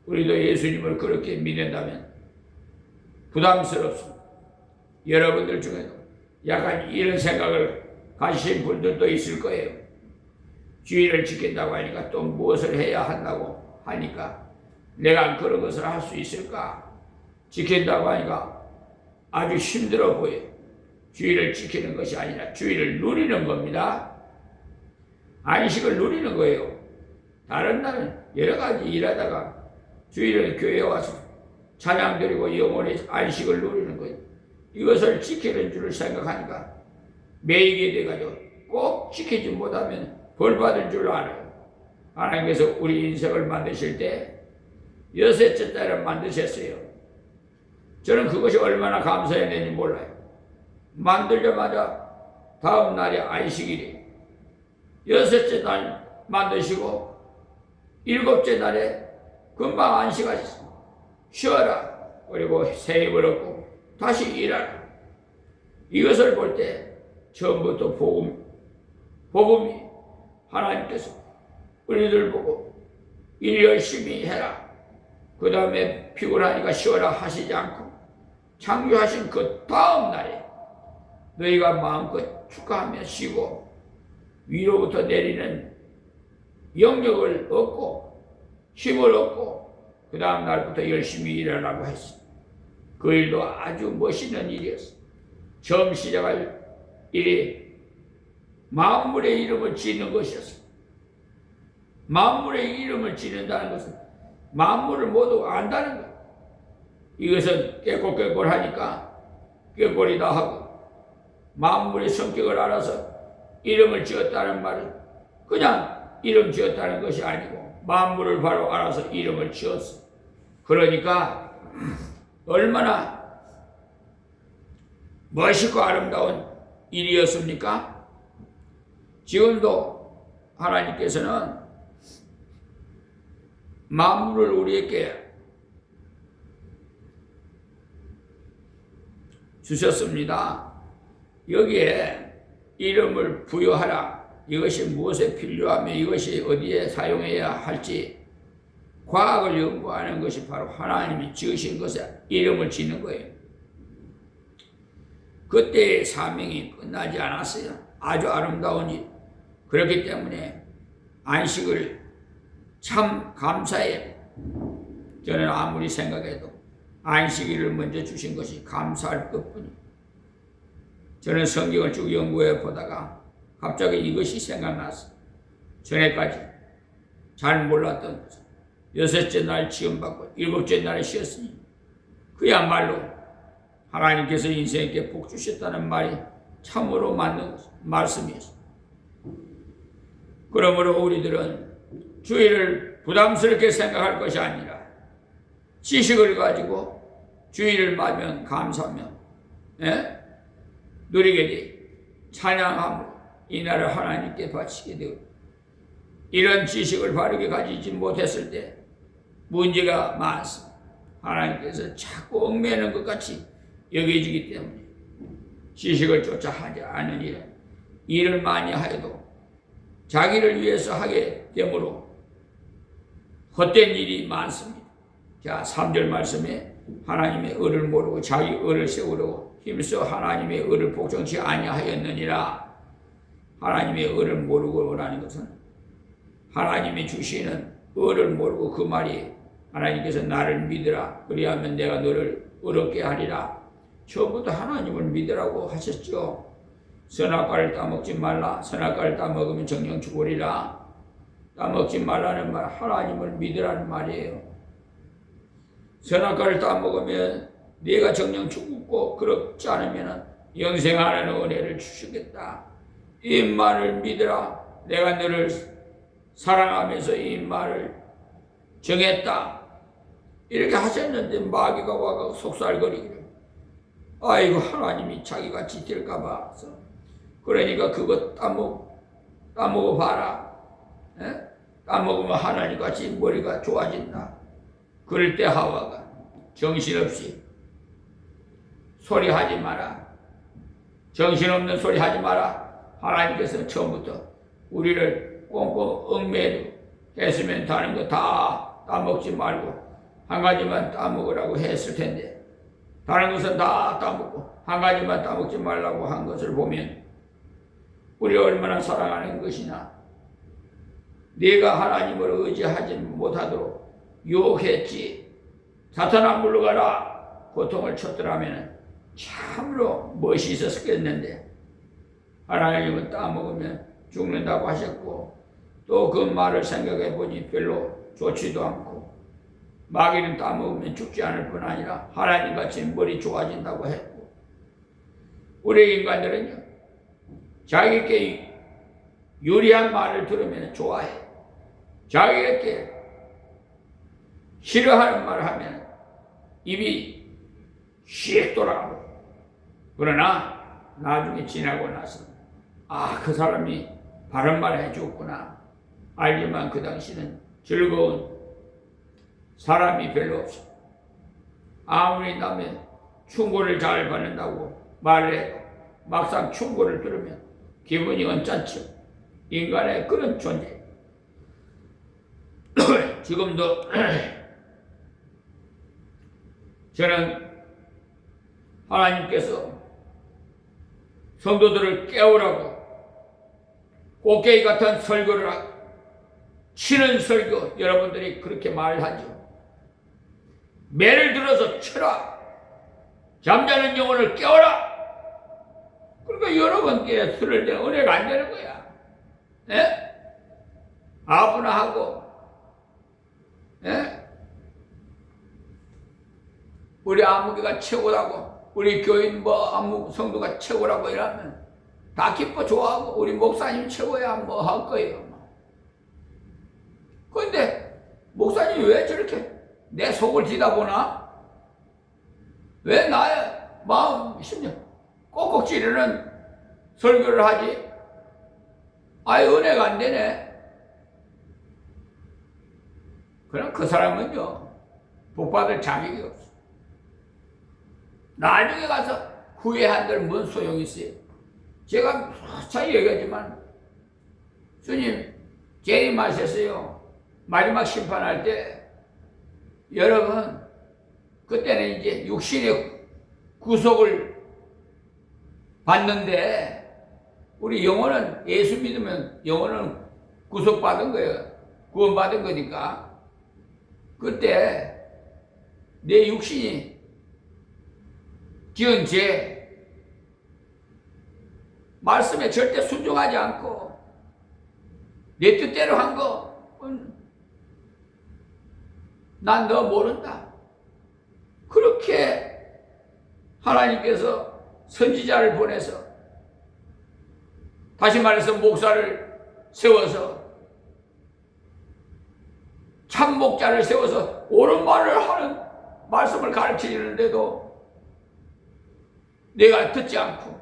우리도 예수님을 그렇게 믿는다면 부담스럽습니다. 여러분들 중에도 약간 이런 생각을 가지신 분들도 있을 거예요. 주의를 지킨다고 하니까 또 무엇을 해야 한다고 하니까 내가 그런 것을 할 수 있을까? 지킨다고 하니까 아주 힘들어 보여요. 주의를 지키는 것이 아니라 주의를 누리는 겁니다. 안식을 누리는 거예요. 다른 날은 여러 가지 일하다가 주일은 교회에 와서 찬양 드리고 영혼의 안식을 누리는 거예요. 이것을 지키는 줄을 생각하니까 매이게 돼가지고 꼭 지키지 못하면 벌 받을 줄 알아요. 하나님께서 우리 인생을 만드실 때 여섯째 달을 만드셨어요. 저는 그것이 얼마나 감사했는지 몰라요. 만들자마자 다음 날이 안식일이 여섯째 날 만드시고 일곱째 날에 금방 안식하셨습니다. 쉬어라. 그리고 새 입을 얻고 다시 일하라. 이것을 볼 때 처음부터 복음이 하나님께서 우리들 보고 일 열심히 해라. 그 다음에 피곤하니까 쉬어라 하시지 않고 창조하신 그 다음 날에 너희가 마음껏 축하하며 쉬고 위로부터 내리는 영역을 얻고 힘을 얻고 그 다음 날부터 열심히 일하라고 했습니다. 그 일도 아주 멋있는 일이었어요. 처음 시작할 일이 만물의 이름을 짓는 것이었어요. 만물의 이름을 짓는다는 것은 만물을 모두 안다는 거예요. 이것은 깨꼬깨꼬하니까 깨꼬리다 하고 만물의 성격을 알아서 이름을 지었다는 말은 그냥 이름 지었다는 것이 아니고 만물을 바로 알아서 이름을 지었어. 그러니까 얼마나 멋있고 아름다운 일이었습니까? 지금도 하나님께서는 만물을 우리에게 주셨습니다. 여기에 이름을 부여하라. 이것이 무엇에 필요하며 이것이 어디에 사용해야 할지 과학을 연구하는 것이 바로 하나님이 지으신 것에 이름을 짓는 거예요. 그때의 사명이 끝나지 않았어요. 아주 아름다운 일. 그렇기 때문에 안식을 참 감사해요. 저는 아무리 생각해도 안식일을 먼저 주신 것이 감사할 것뿐이에요. 저는 성경을 쭉 연구해 보다가 갑자기 이것이 생각났어요. 전에까지 잘 몰랐던 것. 6째 날 지음받고 7째 날에 쉬었으니 그야말로 하나님께서 인생에게 복 주셨다는 말이 참으로 맞는 말씀이었습니다. 그러므로 우리들은 주일을 부담스럽게 생각할 것이 아니라 지식을 가지고 주일을 맞으면 감사하며 누리게 돼 찬양함으로 이 날을 하나님께 바치게 되고, 이런 지식을 바르게 가지지 못했을 때 문제가 많습니다. 하나님께서 자꾸 얽매는 것 같이 여겨지기 때문에 지식을 쫓아 하지 않으니라. 일을 많이 하여도 자기를 위해서 하게 되므로 헛된 일이 많습니다. 자, 3절 말씀에 하나님의 의를 모르고 자기 의를 세우려고 힘써 하나님의 의를 복종치 아니하였느니라. 하나님의 의를 모르고 라는 것은 하나님이 주시는 의를 모르고, 그 말이 하나님께서 나를 믿으라 그리하면 내가 너를 의롭게 하리라. 처음부터 하나님을 믿으라고 하셨죠. 선악과를 따먹지 말라. 선악과를 따먹으면 정령 죽으리라. 따먹지 말라는 말, 하나님을 믿으라는 말이에요. 선악과를 따먹으면 네가 정령 죽고, 그렇지 않으면 영생하라는 은혜를 주시겠다. 이 말을 믿으라. 내가 너를 사랑하면서 이 말을 정했다. 이렇게 하셨는데 마귀가 와서 속살거리기를, 아이고 하나님이 자기가 지킬까봐, 그러니까 그거 따먹어 봐라. 따먹으면 하나님같이 머리가 좋아진다. 그럴 때 하와가 정신없이 소리하지 마라. 정신없는 소리 하지 마라. 하나님께서 처음부터 우리를 꽁꽁 얽매여 했으면 다른 거 다 따먹지 말고 한 가지만 따먹으라고 했을 텐데, 다른 것은 다 따먹고 한 가지만 따먹지 말라고 한 것을 보면 우리를 얼마나 사랑하는 것이나, 네가 하나님을 의지하지 못하도록 유혹했지. 사탄아 물러가라 고통을 쳤더라면 참으로 멋이 있었겠는데, 하나님은 따먹으면 죽는다고 하셨고, 또 그 말을 생각해 보니 별로 좋지도 않고, 마귀는 따먹으면 죽지 않을 뿐 아니라 하나님같이 머리 좋아진다고 했고, 우리 인간들은요 자기에게 유리한 말을 들으면 좋아해. 자기에게 싫어하는 말을 하면 입이 씩 돌아가고, 그러나 나중에 지나고 나서 그 사람이 바른 말 해줬구나 알지만 그 당시는 즐거운 사람이 별로 없어. 아무리 남의 충고를 잘 받는다고 말을 해도 막상 충고를 들으면 기분이 언짢죠. 인간의 그런 존재. 지금도 저는 하나님께서 성도들을 깨우라고 꽃게이 같은 설교를 하고, 치는 설교, 여러분들이 그렇게 말하죠. 매를 들어서 쳐라. 잠자는 영혼을 깨워라. 그러니까 여러분께 술을 대는 은혜가 안 되는 거야. 아부나하고, 우리 아무개가 최고라고, 우리 교인 아무 성도가 최고라고 이러면 다 기뻐 좋아하고, 우리 목사님 최고야 할 거예요. 그런데 목사님이 왜 저렇게 내 속을 뒤다보나? 왜 나의 마음 심령 꼭꼭 찌르는 설교를 하지? 은혜가 안 되네. 그럼 그 사람은요 복받을 자격이 없어. 나중에 가서 후회한들 뭔 소용이 있어요? 제가 잘 얘기하지만 주님 재림하셨어요. 마지막 심판할 때 여러분, 그때는 이제 육신의 구속을 받는데, 우리 영혼은 예수 믿으면 영혼은 구속받은 거예요. 구원받은 거니까. 그때 내 육신이 지은 죄, 말씀에 절대 순종하지 않고 내 뜻대로 한 거, 난 너 모른다. 그렇게 하나님께서 선지자를 보내서, 다시 말해서 목사를 세워서, 참목자를 세워서 옳은 말을 하는 말씀을 가르치는데도 내가 듣지 않고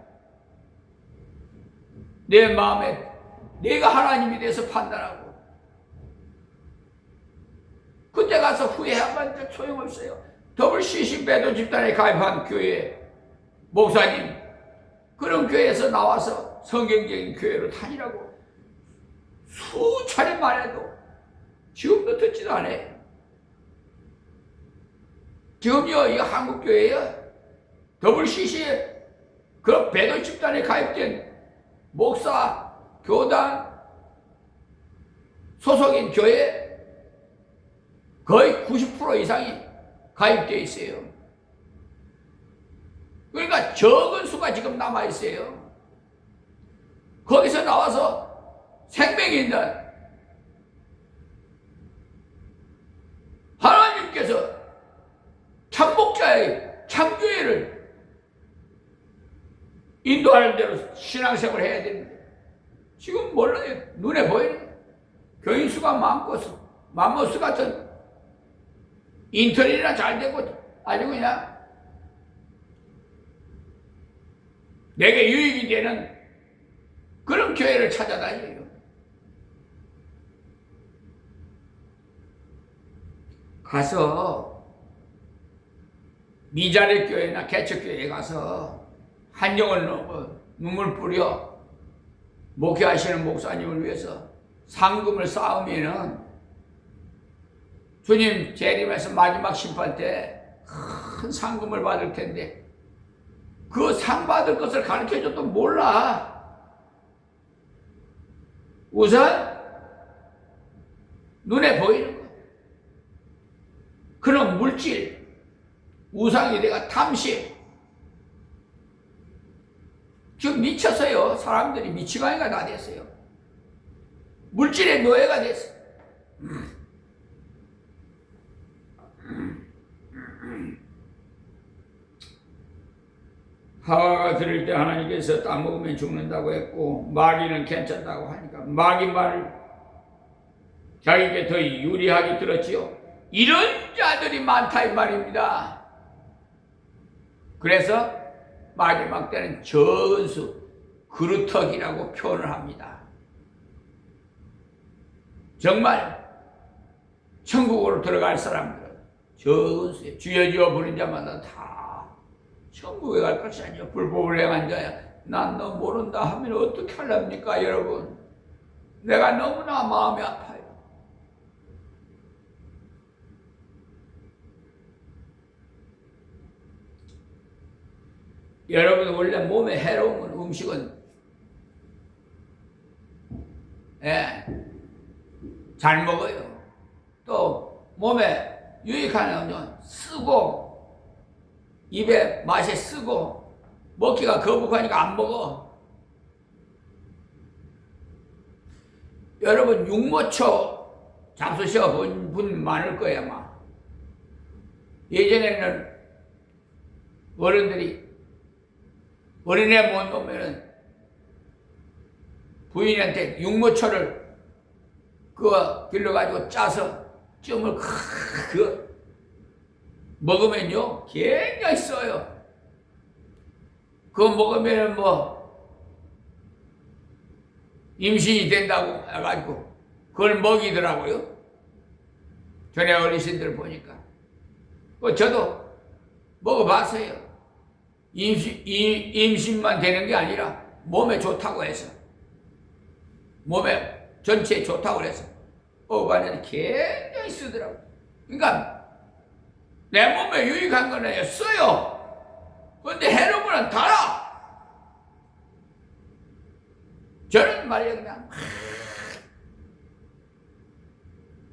내 마음에 내가 하나님에 대해서 판단하고, 그때 가서 후회하면 소용없어요. WCC 배도 집단에 가입한 교회 목사님, 그런 교회에서 나와서 성경적인 교회로 다니라고 수차례 말해도 지금도 듣지도 않아요. 지금요, 이 한국 교회요, WCC에 그 배도 집단에 가입된 목사, 교단, 소속인 교회 거의 90% 이상이 가입되어 있어요. 그러니까 적은 수가 지금 남아 있어요. 거기서 나와서 생명이 있는 하나님께서 참목자의 참교회를 인도하는 대로 신앙생활을 해야 되는데, 지금 몰라요. 눈에 보이네. 교인수가 많고 맘모스 같은 인터넷이나 잘 되고 아주 그냥 내게 유익이 되는 그런 교회를 찾아다녀요. 가서 미자립 교회나 개척교회에 가서 한정을 넣고 눈물 뿌려 목회하시는 목사님을 위해서 상금을 쌓으면은 주님 재림에서 마지막 심판 때 큰 상금을 받을 텐데, 그 상 받을 것을 가르쳐줘도 몰라. 우선 눈에 보이는 거, 그런 물질, 우상이 내가 탐심, 지금 미쳤어요. 사람들이 미치광이가 다 됐어요. 물질의 노예가 됐어요. 하와가 들을 때 하나님께서 따먹으면 죽는다고 했고, 마귀는 괜찮다고 하니까 마귀 말을 자기에게 더 유리하게 들었지요. 이런 자들이 많다 이 말입니다. 그래서 마지막 때는 저은수, 그루터기라고 표현을 합니다. 정말 천국으로 들어갈 사람들은 저은수에 주여 주여 부른 자마다 다 천국에 갈 것이 아니야. 불법을 행한 자야. 난 너 모른다 하면 어떻게 하렵니까 여러분? 내가 너무나 마음이 아파요. 여러분, 원래 몸에 해로운 음식은 잘 먹어요. 또 몸에 유익한 음식은 쓰고, 입에 맛이 쓰고, 먹기가 거북하니까 안 먹어. 여러분, 육모초 잡수셔 본 분 많을 거예요 아마. 예전에는 어른들이 어린애 못 놓으면은 부인한테 육모초를 그거 빌려가지고 짜서 찜을 먹으면요 굉장히 써요. 그거 먹으면은 임신이 된다고 해가지고 그걸 먹이더라고요. 전에 어르신들 보니까. 저도 먹어봤어요. 임신만 되는 게 아니라 몸에 좋다고 해서, 몸에 전체에 좋다고 해서 먹어봤는데 굉장히 쓰더라고요. 그러니까 내 몸에 유익한 거는 써요. 근데 해로운 거는 달아. 저는 말이야 그냥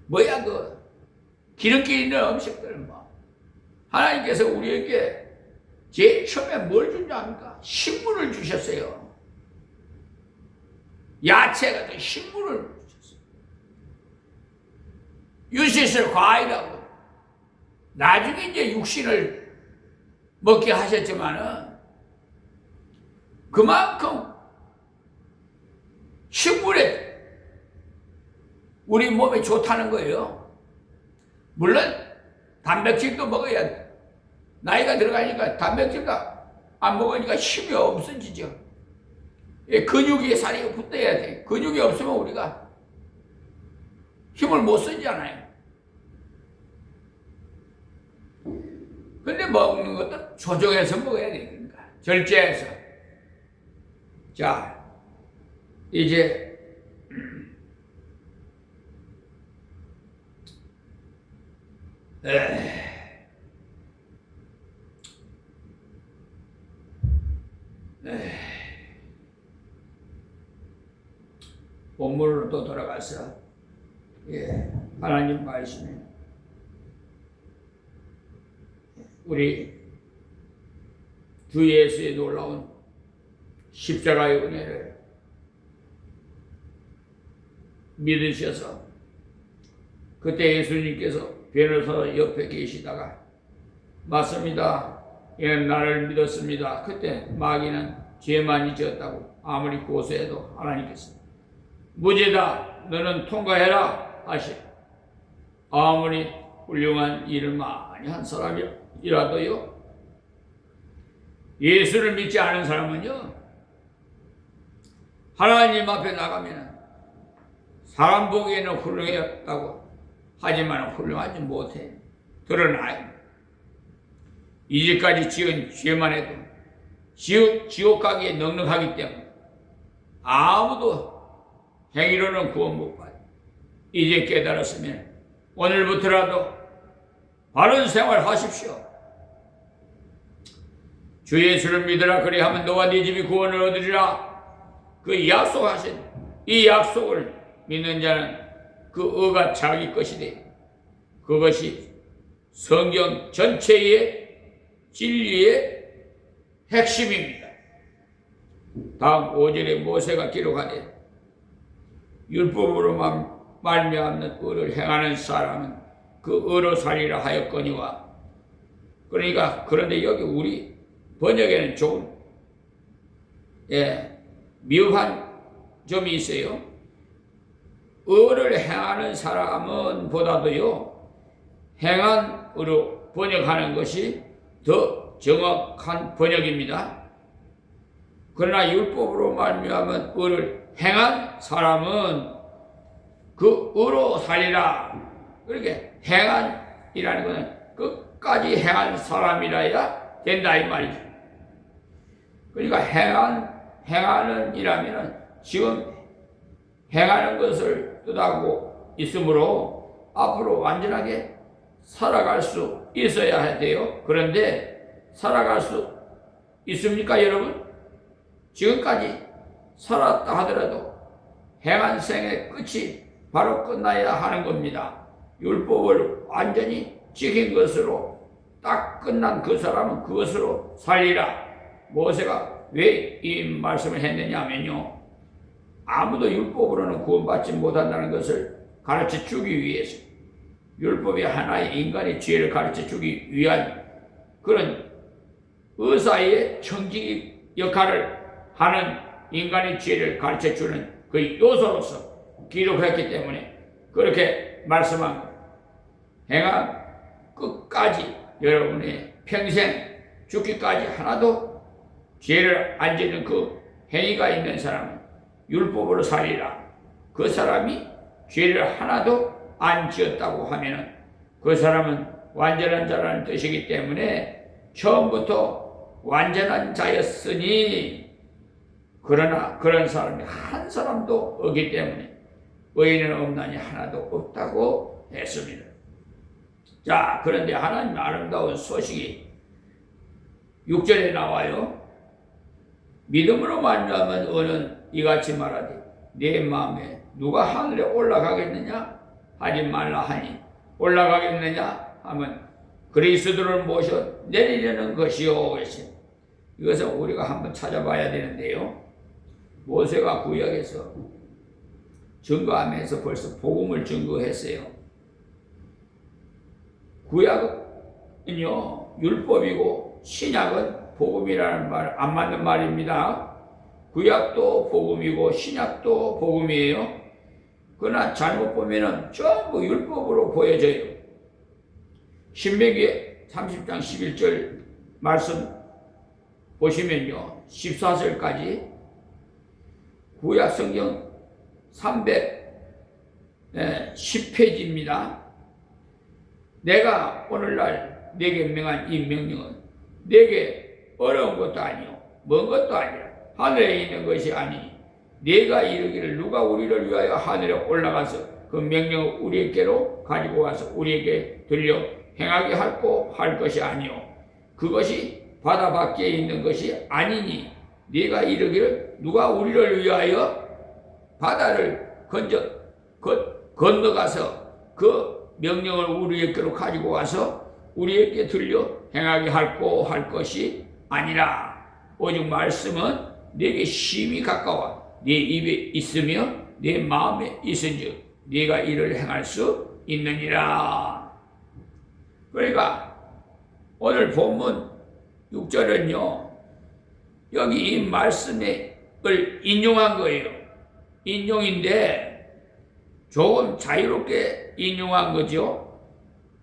뭐야 그 기름기 있는 음식들 뭐 하나님께서 우리에게 제일 처음에 뭘 준지 압니까? 식물을 주셨어요. 야채 같은 식물을 주셨어요. 유시슬 과일하고 나중에 이제 육신을 먹게 하셨지만은 그만큼 식물에 우리 몸에 좋다는 거예요. 물론 단백질도 먹어야 돼. 나이가 들어가니까 단백질도 안 먹으니까 힘이 없어지죠. 근육이 살이 붙어야 돼. 근육이 없으면 우리가 힘을 못 쓰잖아요. 근데 먹는 것도 조정해서 먹어야 되니까. 절제해서. 자, 이제 본문으로 또 돌아가서 하나님 말씀에 우리 주 예수의 놀라운 십자가의 은혜를 믿으셔서 그때 예수님께서 변호사 옆에 계시다가 맞습니다. 얘는 나를 믿었습니다. 그때 마귀는 죄만이 지었다고 아무리 고소해도 하나님께서 무죄다 너는 통과해라 하시 아무리 훌륭한 일을 많이 한 사람이라도요 예수를 믿지 않은 사람은요 하나님 앞에 나가면 사람 보기에는 훌륭했다고 하지만 훌륭하지 못해 드러나요. 이제까지 지은 죄만 해도 지옥 가기에 넉넉하기 때문에 아무도 행위로는 구원 못 받아요. 이제 깨달았으면 오늘부터라도 바른 생활 하십시오. 주 예수를 믿으라 그리하면 너와 네 집이 구원을 얻으리라. 그 약속하신 이 약속을 믿는 자는 그 의가 자기 것이 돼. 그것이 성경 전체의 진리의 핵심입니다. 다음 5절에 모세가 기록하되 율법으로 말미암는 의를 행하는 사람은 그 의로 살리라 하였거니와 그러니까 그런데 여기 우리 번역에는 조금 미흡한 점이 있어요. 의를 행하는 사람은 보다도요 행한으로 번역하는 것이 더 정확한 번역입니다. 그러나 율법으로 말미암은 의를 행한 사람은 그 의로 살리라. 그렇게 행한이라는 것은 끝까지 행한 사람이라야 된다 이 말이죠. 그러니까 행하는 이라면 지금 행하는 것을 뜻하고 있으므로 앞으로 완전하게 살아갈 수 있어야 돼요. 그런데 살아갈 수 있습니까 여러분? 지금까지 살았다 하더라도 행한 생의 끝이 바로 끝나야 하는 겁니다. 율법을 완전히 지킨 것으로 딱 끝난 그 사람은 그것으로 살리라. 모세가 왜 이 말씀을 했느냐 하면요 아무도 율법으로는 구원받지 못한다는 것을 가르쳐 주기 위해서 율법이 하나의 인간의 죄를 가르쳐 주기 위한 그런 의사의 청지 역할을 하는 인간의 죄를 가르쳐 주는 그 요소로서 기록했기 때문에 그렇게 말씀한 거예요. 행한 끝까지 여러분의 평생 죽기까지 하나도 죄를 안 짓는 그 행위가 있는 사람은 율법으로 살리라. 그 사람이 죄를 하나도 안 지었다고 하면은 그 사람은 완전한 자라는 뜻이기 때문에 처음부터 완전한 자였으니 그러나 그런 사람이 한 사람도 없기 때문에 의인은 없나니 하나도 없다고 했습니다. 자, 그런데 하나님의 아름다운 소식이 6절에 나와요. 믿음으로 말미암은 너는 이같이 말하되 내 마음에 누가 하늘에 올라가겠느냐 하지 말라 하니 올라가겠느냐 하면 그리스도를 모셔 내리려는 것이요. 이것은 우리가 한번 찾아봐야 되는데요. 모세가 구약에서 증거하면서 벌써 복음을 증거했어요. 구약은요 율법이고 신약은 복음이라는 말 안 맞는 말입니다. 구약도 복음이고 신약도 복음이에요. 그러나 잘못 보면은 전부 율법으로 보여져요. 신명기 30장 11절 말씀 보시면요 14절까지 구약 성경 310페이지입니다. 내가 오늘날 내게 명한 이 명령은 내게 어려운 것도 아니요 먼 것도 아니라 하늘에 있는 것이 아니니 네가 이르기를 누가 우리를 위하여 하늘에 올라가서 그 명령을 우리에게로 가지고 와서 우리에게 들려 행하게 할 것이 아니요 그것이 바다 밖에 있는 것이 아니니 네가 이르기를 누가 우리를 위하여 바다를 건너가서 그 명령을 우리에게로 가지고 와서 우리에게 들려 행하게 할 것이 아니라 오직 말씀은 네게 심히 가까워 네 입에 있으며 네 마음에 있은즉 네가 이를 행할 수 있느니라. 그러니까 오늘 본문 6절은요 여기 이 말씀을 인용한 거예요. 인용인데 조금 자유롭게 인용한 거죠.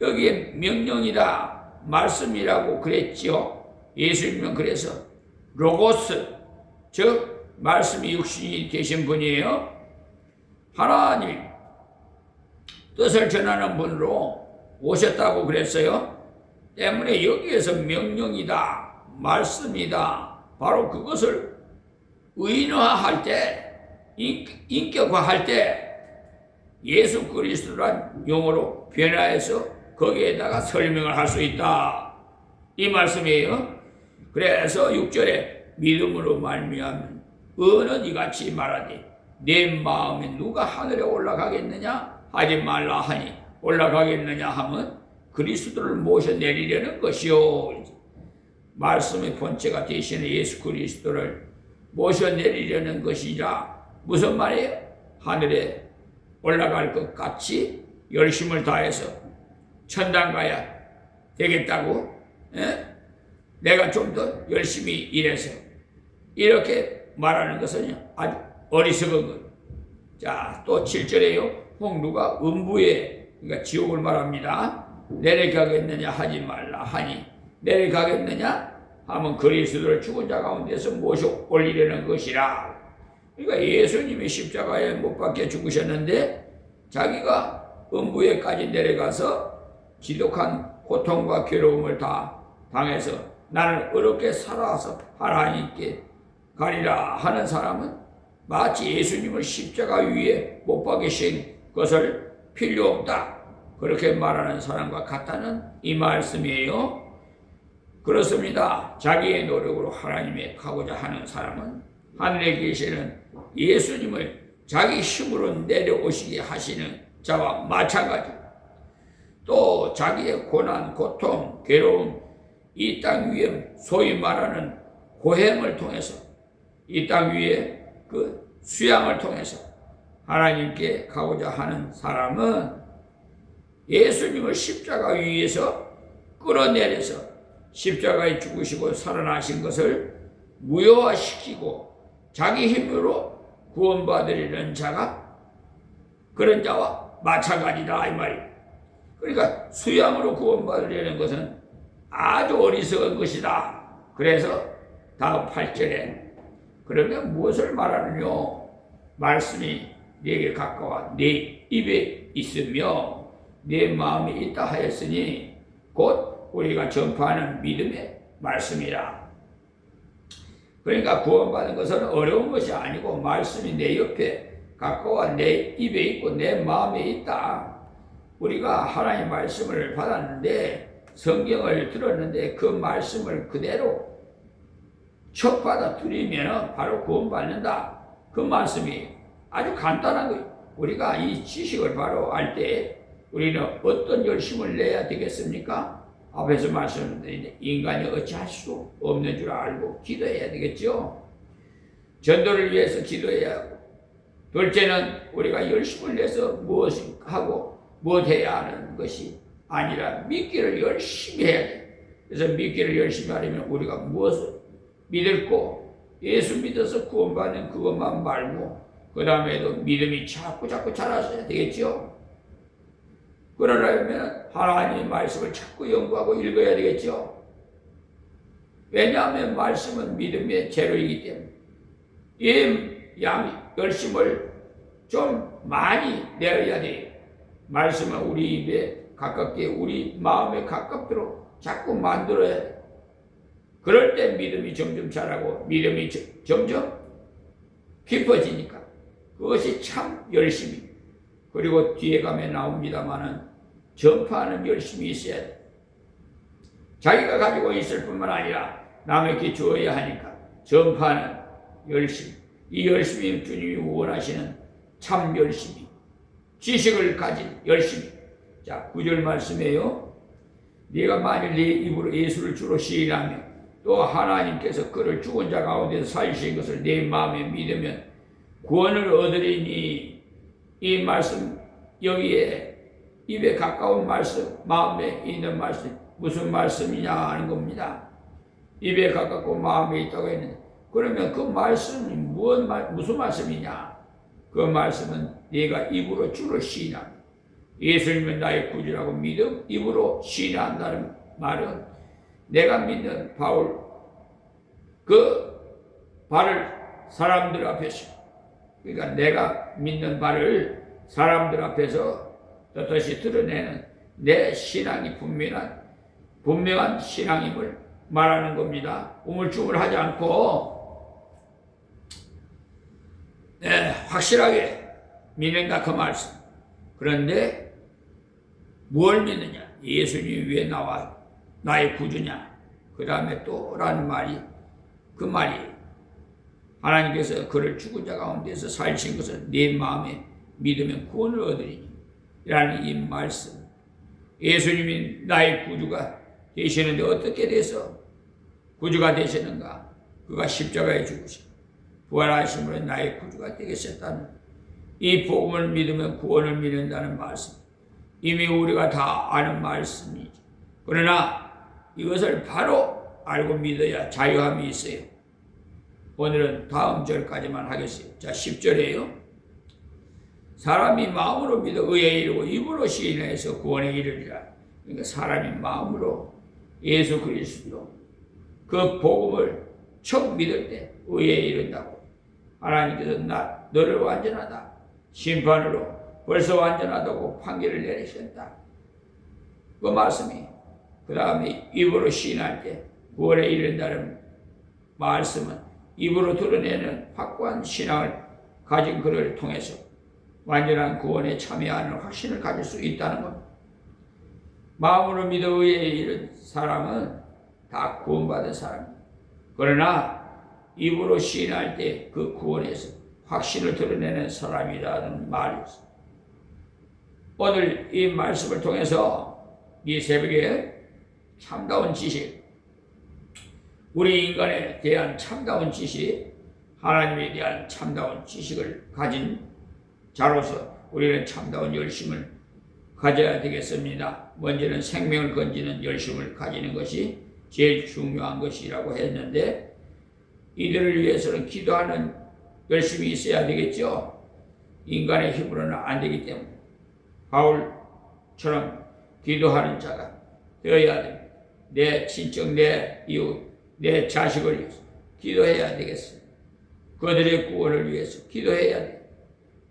여기에 명령이다 말씀이라고 그랬죠. 예수님은 그래서 로고스 즉 말씀이 육신이 되신 분이에요. 하나님 뜻을 전하는 분으로 오셨다고 그랬어요. 때문에 여기에서 명령이다 말씀이다 바로 그것을 의인화할 때 인격화할 때 예수 그리스도란 용어로 변화해서 거기에다가 설명을 할 수 있다 이 말씀이에요. 그래서 6절에 믿음으로 말미암은 어는 이같이 말하되 내 마음에 누가 하늘에 올라가겠느냐 하지 말라 하니 올라가겠느냐 하면 그리스도를 모셔 내리려는 것이요. 말씀의 본체가 되시는 예수 그리스도를 모셔 내리려는 것이라 무슨 말이에요? 하늘에 올라갈 것 같이 열심을 다해서 천당 가야 되겠다고? 내가 좀 더 열심히 일해서 이렇게 말하는 것은 아주 어리석은 것. 자, 또 7절에요. 혹 누가 음부에 그러니까 지옥을 말합니다. 내려가겠느냐 하지 말라 하니 내려가겠느냐 하면 그리스도를 죽은 자 가운데서 모셔 올리려는 것이라. 그러니까 예수님이 십자가에 못 박혀 죽으셨는데 자기가 음부에까지 내려가서 지독한 고통과 괴로움을 다 당해서 나는 어렵게 살아서 하나님께 가리라 하는 사람은 마치 예수님을 십자가 위에 못 박으신 것을 필요 없다 그렇게 말하는 사람과 같다는 이 말씀이에요. 그렇습니다. 자기의 노력으로 하나님에 가고자 하는 사람은 하늘에 계시는 예수님을 자기 힘으로 내려오시게 하시는 자와 마찬가지. 또 자기의 고난, 고통, 괴로움, 이 땅 위에 소위 말하는 고행을 통해서 이 땅 위에 그 수양을 통해서 하나님께 가고자 하는 사람은 예수님을 십자가 위에서 끌어내려서 십자가에 죽으시고 살아나신 것을 무효화시키고 자기 힘으로 구원받으려는 자가 그런 자와 마찬가지다 이 말이에요. 그러니까 수양으로 구원받으려는 것은 아주 어리석은 것이다. 그래서 다음 8절에 그러면 무엇을 말하느냐? 말씀이 내게 가까워 내 입에 있으며 내 마음에 있다 하였으니 곧 우리가 전파하는 믿음의 말씀이라. 그러니까 구원받는 것은 어려운 것이 아니고 말씀이 내 옆에 가까워 내 입에 있고 내 마음에 있다. 우리가 하나님의 말씀을 받았는데 성경을 들었는데 그 말씀을 그대로 척 받아들이면 바로 구원받는다. 그 말씀이 아주 간단한 거예요. 우리가 이 지식을 바로 알 때 우리는 어떤 열심을 내야 되겠습니까? 앞에서 말씀드린 인간이 어찌할 수 없는 줄 알고 기도해야 되겠죠. 전도를 위해서 기도해야 하고, 둘째는 우리가 열심을 내서 무엇을 하고 무엇해야 하는 것이 아니라 믿기를 열심히 해야 돼. 그래서 믿기를 열심히 하려면 우리가 무엇을 믿을고 예수 믿어서 구원받는 그것만 말고 그 다음에도 믿음이 자꾸 자라서야 되겠죠. 그러려면 하나님의 말씀을 자꾸 연구하고 읽어야 되겠죠. 왜냐하면 말씀은 믿음의 재료이기 때문에 이 열심을 좀 많이 내어야 돼요. 말씀은 우리 입에 가깝게 우리 마음에 가깝도록 자꾸 만들어야 돼. 그럴 때 믿음이 점점 자라고 믿음이 점점 깊어지니까 그것이 참 열심히. 그리고 뒤에 가면 나옵니다마는 전파하는 열심이 있어야 돼. 자기가 가지고 있을 뿐만 아니라 남에게 주어야 하니까 전파하는 열심. 이 열심이 주님이 원하시는 참 열심이. 지식을 가진 열심이. 자, 9절 말씀이에요. 네가 만일 네 입으로 예수를 주로 시인하며 또 하나님께서 그를 죽은 자 가운데서 살리신 것을 내 마음에 믿으면 구원을 얻으리니. 이 말씀 여기에 입에 가까운 말씀, 마음에 있는 말씀, 무슨 말씀이냐 하는 겁니다. 입에 가깝고 마음에 있다고 했는데 그러면 그 말씀이 무슨 말씀이냐? 그 말씀은 네가 입으로 주를 시인하며 예수님은 나의 구주라고 믿음 입으로 시인한다는 말은 내가 믿는 바울 그 발을 사람들 앞에서, 그러니까 내가 믿는 바를 사람들 앞에서 떳떳이 드러내는 내 신앙이 분명한 신앙임을 말하는 겁니다. 우물쭈물하지 않고 확실하게 믿는다 그 말씀. 그런데 뭘 믿느냐? 예수님이 왜 나의 구주냐? 그 다음에 또라는 말이 그 말이에요. 하나님께서 그를 죽은 자 가운데서 살리신 것을 내 마음에 믿으면 구원을 얻으리니 라는 이 말씀. 예수님이 나의 구주가 되시는데 어떻게 돼서 구주가 되시는가? 그가 십자가에 죽으시고 부활하심으로 나의 구주가 되겠었다는 이 복음을 믿으면 구원을 믿는다는 말씀. 이미 우리가 다 아는 말씀이죠. 그러나 이것을 바로 알고 믿어야 자유함이 있어요. 오늘은 다음 절까지만 하겠어요. 자, 10절이에요. 사람이 마음으로 믿어 의에 이르고 입으로 시인해서 구원에 이르리라. 그러니까 사람이 마음으로 예수 그리스도 그 복음을 처음 믿을 때 의에 이른다고. 하나님께서 너를 완전하다. 심판으로 벌써 완전하다고 판결을 내리셨다. 그 말씀이 그 다음에 입으로 시인할 때 구원에 이른다는 말씀은 입으로 드러내는 확고한 신앙을 가진 그를 통해서 완전한 구원에 참여하는 확신을 가질 수 있다는 겁니다. 마음으로 믿어 의에 이른 사람은 다 구원받은 사람입니다. 그러나 입으로 시인할 때 그 구원에서 확신을 드러내는 사람이라는 말이 있습니다. 오늘 이 말씀을 통해서 이 새벽에 참다운 지식, 우리 인간에 대한 참다운 지식, 하나님에 대한 참다운 지식을 가진 자로서 우리는 참다운 열심을 가져야 되겠습니다. 먼저는 생명을 건지는 열심을 가지는 것이 제일 중요한 것이라고 했는데 이들을 위해서는 기도하는 열심이 있어야 되겠죠. 인간의 힘으로는 안 되기 때문에 바울처럼 기도하는 자가 되어야 됩니다. 내 친척, 내 이웃, 내 자식을 위해서 기도해야 되겠습니다. 그들의 구원을 위해서 기도해야 돼요.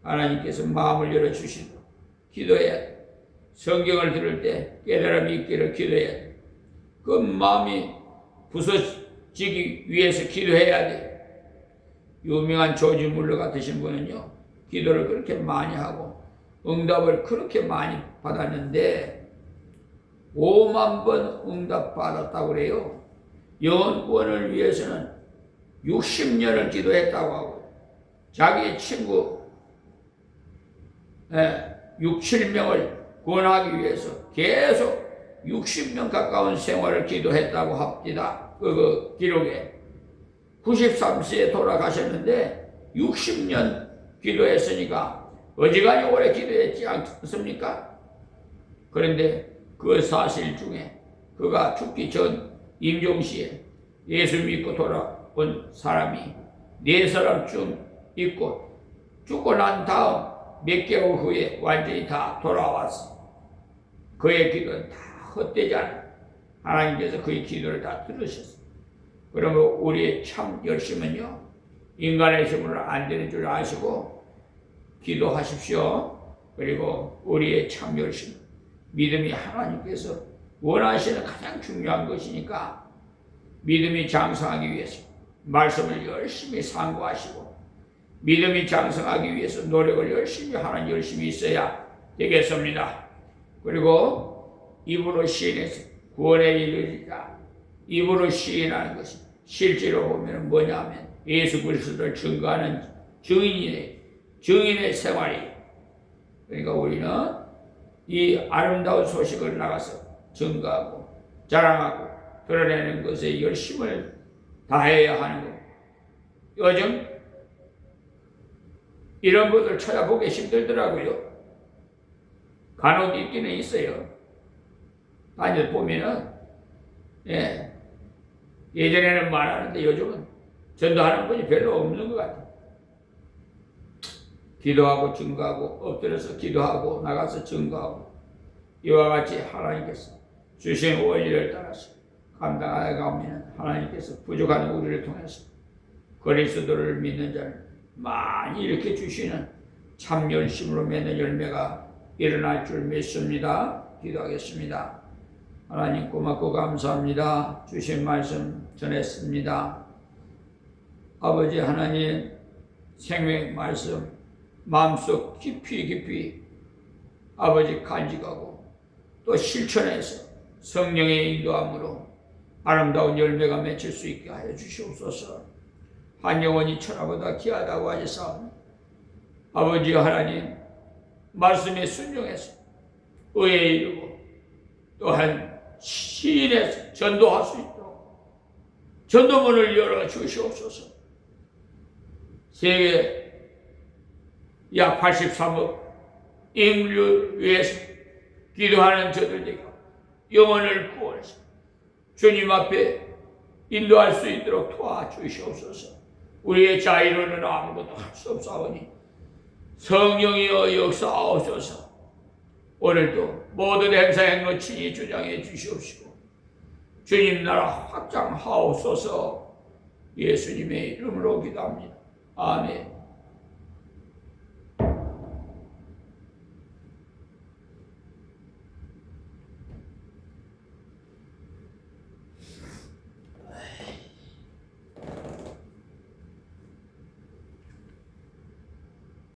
하나님께서 마음을 열어주시도록 기도해야 돼요. 성경을 들을 때 깨달음이 있기를 기도해야 돼요. 그 마음이 부서지기 위해서 기도해야 돼요. 유명한 조지 물러 같으신 분은요, 기도를 그렇게 많이 하고 응답을 그렇게 많이 받았는데 5만 번 응답 받았다고 그래요. 영혼 구원을 위해서는 60년을 기도했다고 하고 자기의 친구 6, 7명을 구원하기 위해서 계속 60년 가까운 생활을 기도했다고 합니다. 그 기록에 93세에 돌아가셨는데 60년 기도했으니까 어지간히 오래 기도했지 않습니까? 그런데 그 사실 중에 그가 죽기 전 임종시에 예수 믿고 돌아온 사람이 4사람 중 있고 죽고 난 다음 몇 개월 후에 완전히 다 돌아왔어. 그의 기도는 다 헛되지 않아. 하나님께서 그의 기도를 다 들으셨어. 그러면 우리의 참 열심은요, 인간의 힘으로 안 되는 줄 아시고 기도하십시오. 그리고 우리의 참 열심, 믿음이 하나님께서 원하시는 가장 중요한 것이니까 믿음이 장성하기 위해서 말씀을 열심히 상고하시고 믿음이 장성하기 위해서 노력을 열심히 하는 열심이 있어야 되겠습니다. 그리고 입으로 시인해서 구원에 이르리라. 입으로 시인하는 것이 실제로 보면 뭐냐면 예수 그리스도를 증거하는 증인의 생활이. 그러니까 우리는 이 아름다운 소식을 나가서 증거하고 자랑하고 드러내는 것에 열심을 다해야 하는 거예요. 요즘 이런 것을 찾아보기 힘들더라고요. 간혹 있기는 있어요. 다녀 보면은 예전에는 많았는데 요즘은 전도하는 분이 별로 없는 것 같아요. 기도하고 증거하고 엎드려서 기도하고 나가서 증거하고 이와 같이 하나님께서 주신 원리를 따라서 감당하여 가면 하나님께서 부족한 우리를 통해서 그리스도를 믿는 자를 많이 이렇게 주시는 참 열심으로 맺는 열매가 일어날 줄 믿습니다. 기도하겠습니다. 하나님 고맙고 감사합니다. 주신 말씀 전했습니다. 아버지 하나님 생명 말씀 마음속 깊이 아버지 간직하고 또 실천해서 성령의 인도함으로 아름다운 열매가 맺힐 수 있게 하여 주시옵소서. 한 영혼이 천하보다 귀하다고 하시사오니 아버지 하나님 말씀에 순종해서 의에 이르고 또한 시인해서 전도할 수 있도록 전도문을 열어 주시옵소서. 세계 약 83억 인류를 위해서 기도하는 저들에게 영혼을 구원해서 주님 앞에 인도할 수 있도록 도와주시옵소서. 우리의 자유로는 아무것도 할 수 없사오니 성령이여 역사하옵소서. 오늘도 모든 행사 행로 친히 주장해 주시옵시고 주님 나라 확장하옵소서. 예수님의 이름으로 기도합니다. 아멘.